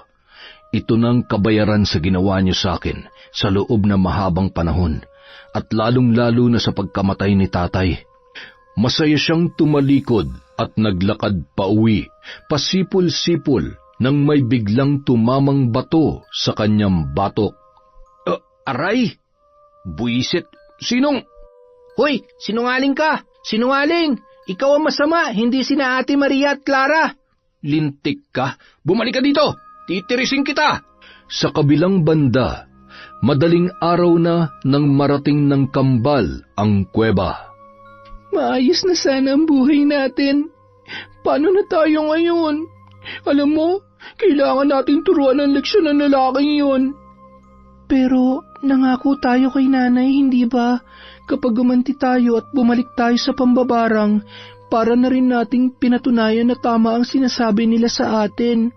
Speaker 1: Ito nang kabayaran sa ginawa niyo sa akin sa loob ng mahabang panahon, at lalong-lalo na sa pagkamatay ni tatay. Masaya siyang tumalikod at naglakad pauwi, pasipol-sipol nang may biglang tumamang bato sa kanyang batok.
Speaker 3: Aray! Buisit! Sinong? Hoy! Sinungaling ka! Sinungaling! Ikaw ang masama, hindi sina Ate Maria at Clara! Lintik ka! Bumalik ka dito! Titirisin kita!
Speaker 1: Sa kabilang banda, madaling araw na nang marating ng kambal ang kuweba.
Speaker 4: Maayos na sana ang buhay natin. Paano na tayo ngayon? Alam mo, kailangan nating turuan ang leksyon ng lalaking yun. Pero nangako tayo kay nanay, hindi ba? Kapag gumanti tayo at bumalik tayo sa pambabarang, para na rin nating pinatunayan na tama ang sinasabi nila sa atin.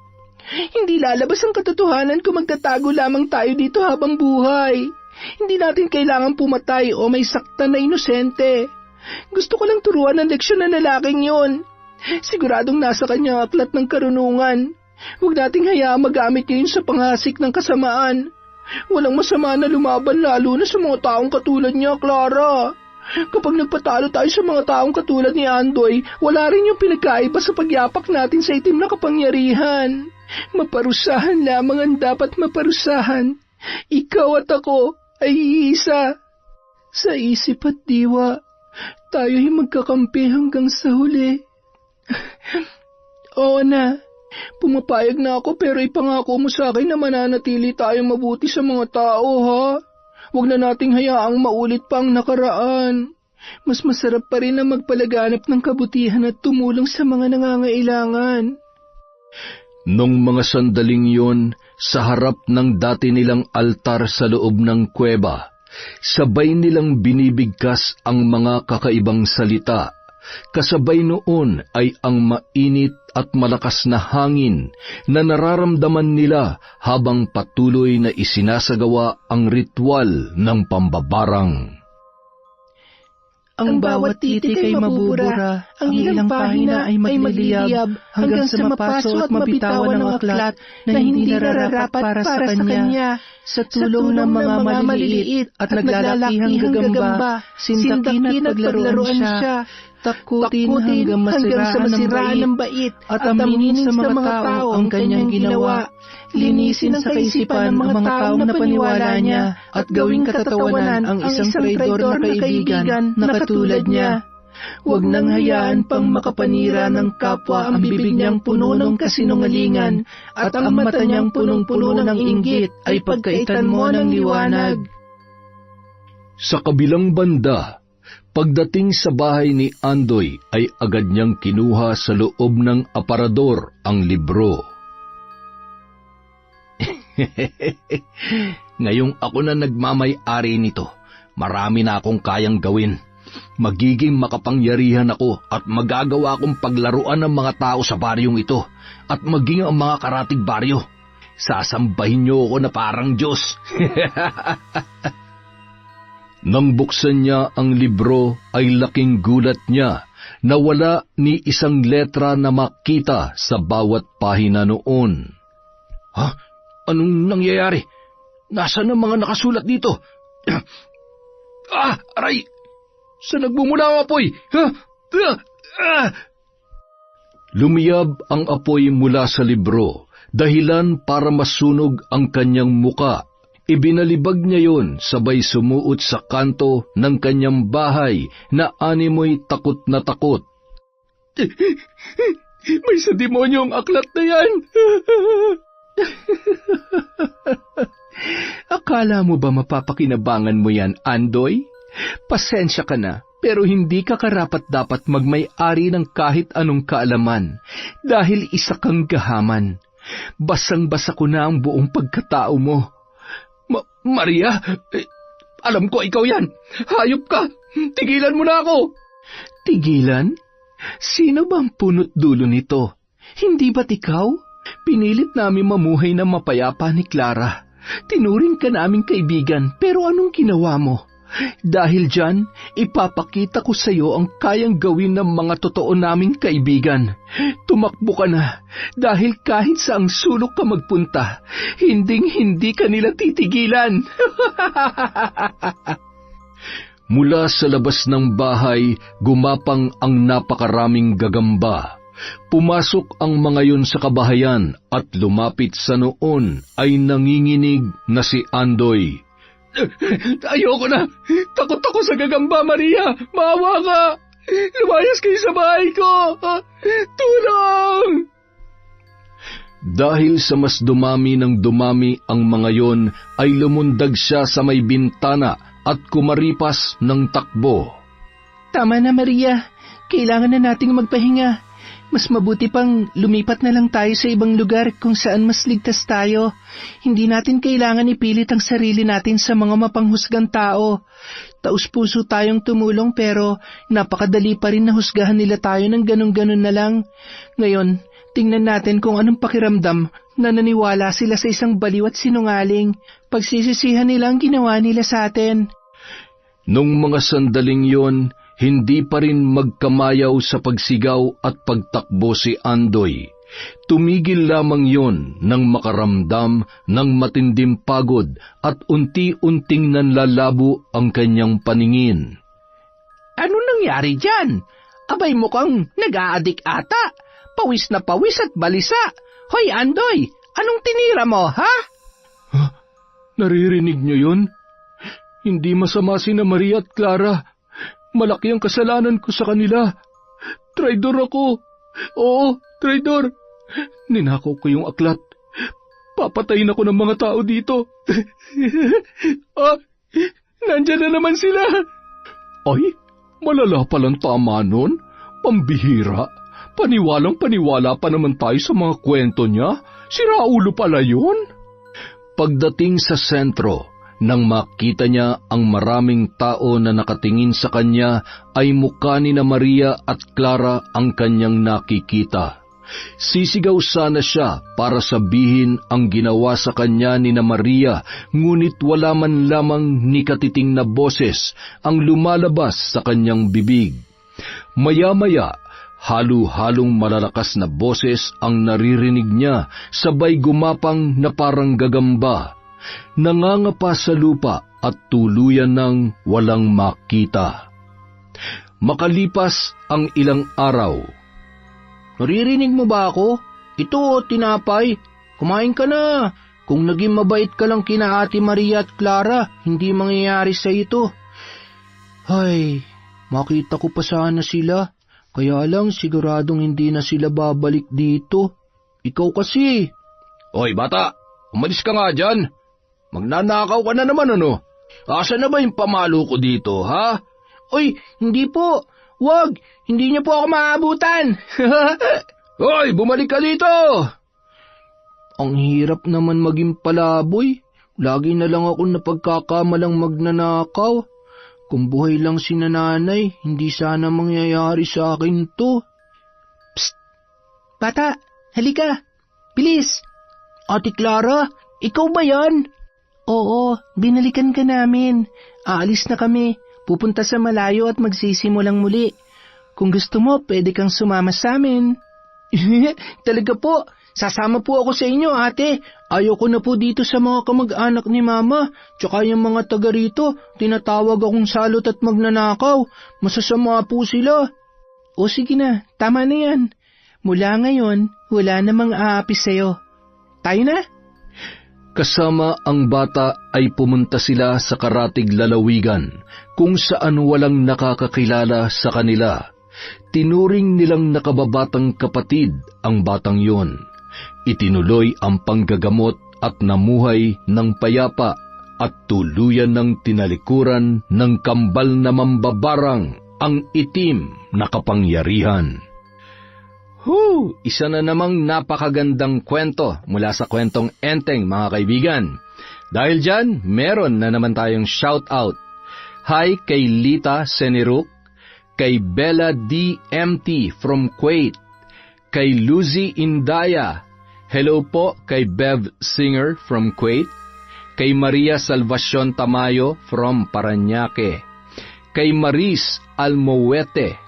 Speaker 4: Hindi lalabas ang katotohanan kung magtatago lamang tayo dito habang buhay. Hindi natin kailangan pumatay o may saktan na inosente. Gusto ko lang turuan ang leksyon ng lalaking yun. Siguradong nasa kanya ang aklat ng karunungan. Huwag nating hayaang magamit niya yun sa panghasik ng kasamaan. Walang masama na lumaban lalo na sa mga taong katulad niya, Clara. Kapag nagpatalo tayo sa mga taong katulad ni Andoy, wala rin yung pinagkaiba sa pagyapak natin sa itim na kapangyarihan. Maparusahan lamang ang dapat maparusahan. Ikaw at ako ay iisa. Sa isip at diwa, tayo'y magkakampi hanggang sa huli.
Speaker 3: Oo na, pumapayag na ako pero ipangako mo sa akin na mananatili tayong mabuti sa mga tao, ha? Huwag na nating hayaang maulit pa ang nakaraan. Mas masarap pa rin na magpalaganap ng kabutihan at tumulong sa mga nangangailangan.
Speaker 1: Nung mga sandaling yon, sa harap ng dati nilang altar sa loob ng kuweba, sabay nilang binibigkas ang mga kakaibang salita. Kasabay noon ay ang mainit at malakas na hangin na nararamdaman nila habang patuloy na isinasagawa ang ritual ng pambabarang.
Speaker 4: Ang bawat titik ay mabubura, ang ilang pahina ay magliliyab, hanggang sa mapaso at mabitawan ang aklat na hindi nararapat para sa kanya. Sa tulong ng mga maliliit at naglalakihang gagamba, sindakin at paglaruan siya, takutin hanggang masiraan ng bait, at aminin sa mga tao ang kanyang ginawa. Linisin sa kaisipan ng mga taong napaniwala niya at gawing katatawanan ang isang traidor na kaibigan na katulad niya. Huwag nang hayaan pang makapanira ng kapwa ang bibig niyang puno ng kasinungalingan at ang mata niyang punong-puno ng inggit ay pagkaitan mo ng liwanag.
Speaker 1: Sa kabilang banda, pagdating sa bahay ni Andoy ay agad niyang kinuha sa loob ng aparador ang libro. Ngayong ako na nagmamay-ari nito, marami na akong kayang gawin. Magiging makapangyarihan ako at magagawa akong paglaruan ng mga tao sa baryong ito at maging ang mga karatig baryo. Sasambahin niyo ako na parang Diyos. Nang buksan niya ang libro ay laking gulat niya na wala ni isang letra na makita sa bawat pahina noon. Ha? Anong nangyayari? Nasaan ang mga nakasulat dito? Aray! Saan nagbumula ang apoy? Lumiyab ang apoy mula sa libro, dahilan para masunog ang kanyang muka. Ibinalibag niya yon sabay sumuot sa kanto ng kanyang bahay na animoy takot na takot.
Speaker 3: May sa demonyo ang aklat na yan!
Speaker 4: Akala mo ba mapapakinabangan mo yan, Andoy? Pasensya ka na, pero hindi ka karapat-dapat magmay-ari ng kahit anong kaalaman dahil isa kang gahaman. Basang-basa ko na ang buong pagkatao mo.
Speaker 3: Maria, alam ko ikaw yan. Hayop ka. Tigilan mo na ako.
Speaker 4: Tigilan? Sino ba ang punot dulo nito? Hindi ba't ikaw? Pinilit namin mamuhay na mapayapa ni Clara. Tinuring ka naming kaibigan, pero anong ginawa mo? Dahil dyan, ipapakita ko sa iyo ang kayang gawin ng mga totoo naming kaibigan. Tumakbo ka na, dahil kahit saang sulok ka magpunta, hinding-hindi ka nila titigilan.
Speaker 1: Mula sa labas ng bahay, gumapang ang napakaraming gagamba. Pumasok ang mga yun sa kabahayan at lumapit sa noon ay nanginginig na si Andoy.
Speaker 3: Ayoko na! Takot ako sa gagamba, Maria! Maawa ka! Lumayas kayo sa bahay ko! Tulong!
Speaker 1: Dahil sa mas dumami ng dumami ang mga yon, ay lumundag siya sa may bintana at kumaripas ng takbo.
Speaker 4: Tama na, Maria. Kailangan na nating magpahinga. Mas mabuti pang lumipat na lang tayo sa ibang lugar kung saan mas ligtas tayo. Hindi natin kailangan ipilit ang sarili natin sa mga mapanghusgang tao. Taus-puso tayong tumulong pero napakadali pa rin na husgahan nila tayo ng ganun-ganun na lang. Ngayon, tingnan natin kung anong pakiramdam na naniwala sila sa isang baliw at sinungaling. Pagsisisihan nila ang ginawa nila sa atin.
Speaker 1: Nung mga sandaling yon, hindi pa rin magkamayaw sa pagsigaw at pagtakbo si Andoy. Tumigil lamang yon nang makaramdam ng matindim pagod at unti-unting nanlalabo ang kanyang paningin.
Speaker 2: Ano nangyari dyan? Abay mukhang nag-aadik ata. Pawis na pawis at balisa. Hoy Andoy, anong tinira mo, ha?
Speaker 3: Naririnig niyo yun? Hindi masama sina Maria at Clara. Malaki ang kasalanan ko sa kanila. Traidor ako. Oo, traidor. Ninakaw ko yung aklat. Papatayin ako ng mga tao dito. Nandyan na naman sila. Ay, malala palang tama nun. Pambihira. Paniwalang-paniwala pa naman tayo sa mga kwento niya. Si Raulo pala yun.
Speaker 1: Pagdating sa sentro, nang makita niya ang maraming tao na nakatingin sa kanya, ay mukha ni na Maria at Clara ang kanyang nakikita. Sisigaw sana siya para sabihin ang ginawa sa kanya ni na Maria, ngunit wala man lamang ni katiting na boses ang lumalabas sa kanyang bibig. Maya-maya, halo-halong malalakas na boses ang naririnig niya, sabay gumapang na parang gagamba. Nangangapa sa lupa at tuluyan ng walang makita. Makalipas ang ilang araw.
Speaker 4: Naririnig mo ba ako? Ito, tinapay. Kumain ka na. Kung naging mabait ka lang kina Ate Maria at Clara, hindi mangyayari sa ito. Ay, makita ko pa sana sila. Kaya lang siguradong hindi na sila babalik dito. Ikaw kasi.
Speaker 2: Hoy bata, umalis ka nga dyan. Magnanakaw ka na naman ano? Asa na ba yung pamalo ko dito, ha?
Speaker 4: Oy, hindi po. Wag, hindi niyo po ako maabutan.
Speaker 2: Hoy, bumalik ka dito!
Speaker 4: Ang hirap naman maging palaboy. Lagi na lang ako napagkakamalang magnanakaw. Kung buhay lang si nanay, hindi sana mangyayari sa akin to. Psst! Bata, halika. Bilis! Ate Clara, ikaw ba yan? Oo, binalikan ka namin. Aalis na kami. Pupunta sa malayo at magsisimulang muli. Kung gusto mo, pwede kang sumama sa amin. Talaga po, sasama po ako sa inyo, ate. Ayoko na po dito sa mga kamag-anak ni Mama. Tsaka yung mga taga rito, tinatawag akong salot at magnanakaw. Masasama po sila. O sige na, tama na yan. Mula ngayon, wala namang aapi sa'yo. Tayo na?
Speaker 1: Kasama ang bata ay pumunta sila sa karatig lalawigan, kung saan walang nakakakilala sa kanila. Tinuring nilang nakababatang kapatid ang batang yon. Itinuloy ang panggagamot at namuhay ng payapa at tuluyan ng tinalikuran ng kambal na mambabarang ang itim na kapangyarihan.
Speaker 2: Isa na namang napakagandang kwento mula sa kwentong Enteng, mga kaibigan. Dahil dyan, meron na naman tayong shoutout. Hi kay Lita Seniruk, kay Bella DMT from Kuwait, kay Lucy Indaya, hello po kay Bev Singer from Kuwait, kay Maria Salvacion Tamayo from Parañaque, kay Maris Almoete,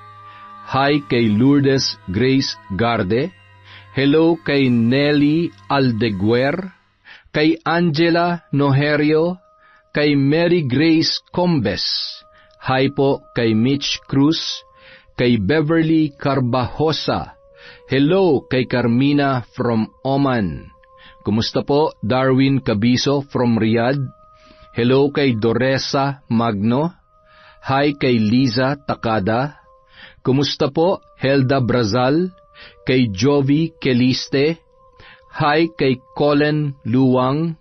Speaker 2: hi kay Lourdes Grace Garde, hello kay Nelly Aldeguer, kay Angela Noherio, kay Mary Grace Combes, hi po kay Mitch Cruz, kay Beverly Carbajosa, hello kay Carmina from Oman, kumusta po Darwin Cabiso from Riyadh, hello kay Doresa Magno, hi kay Liza Takada, kumusta po Helda Brazal, kay Jovi Keliste, hi kay Colin Luwang,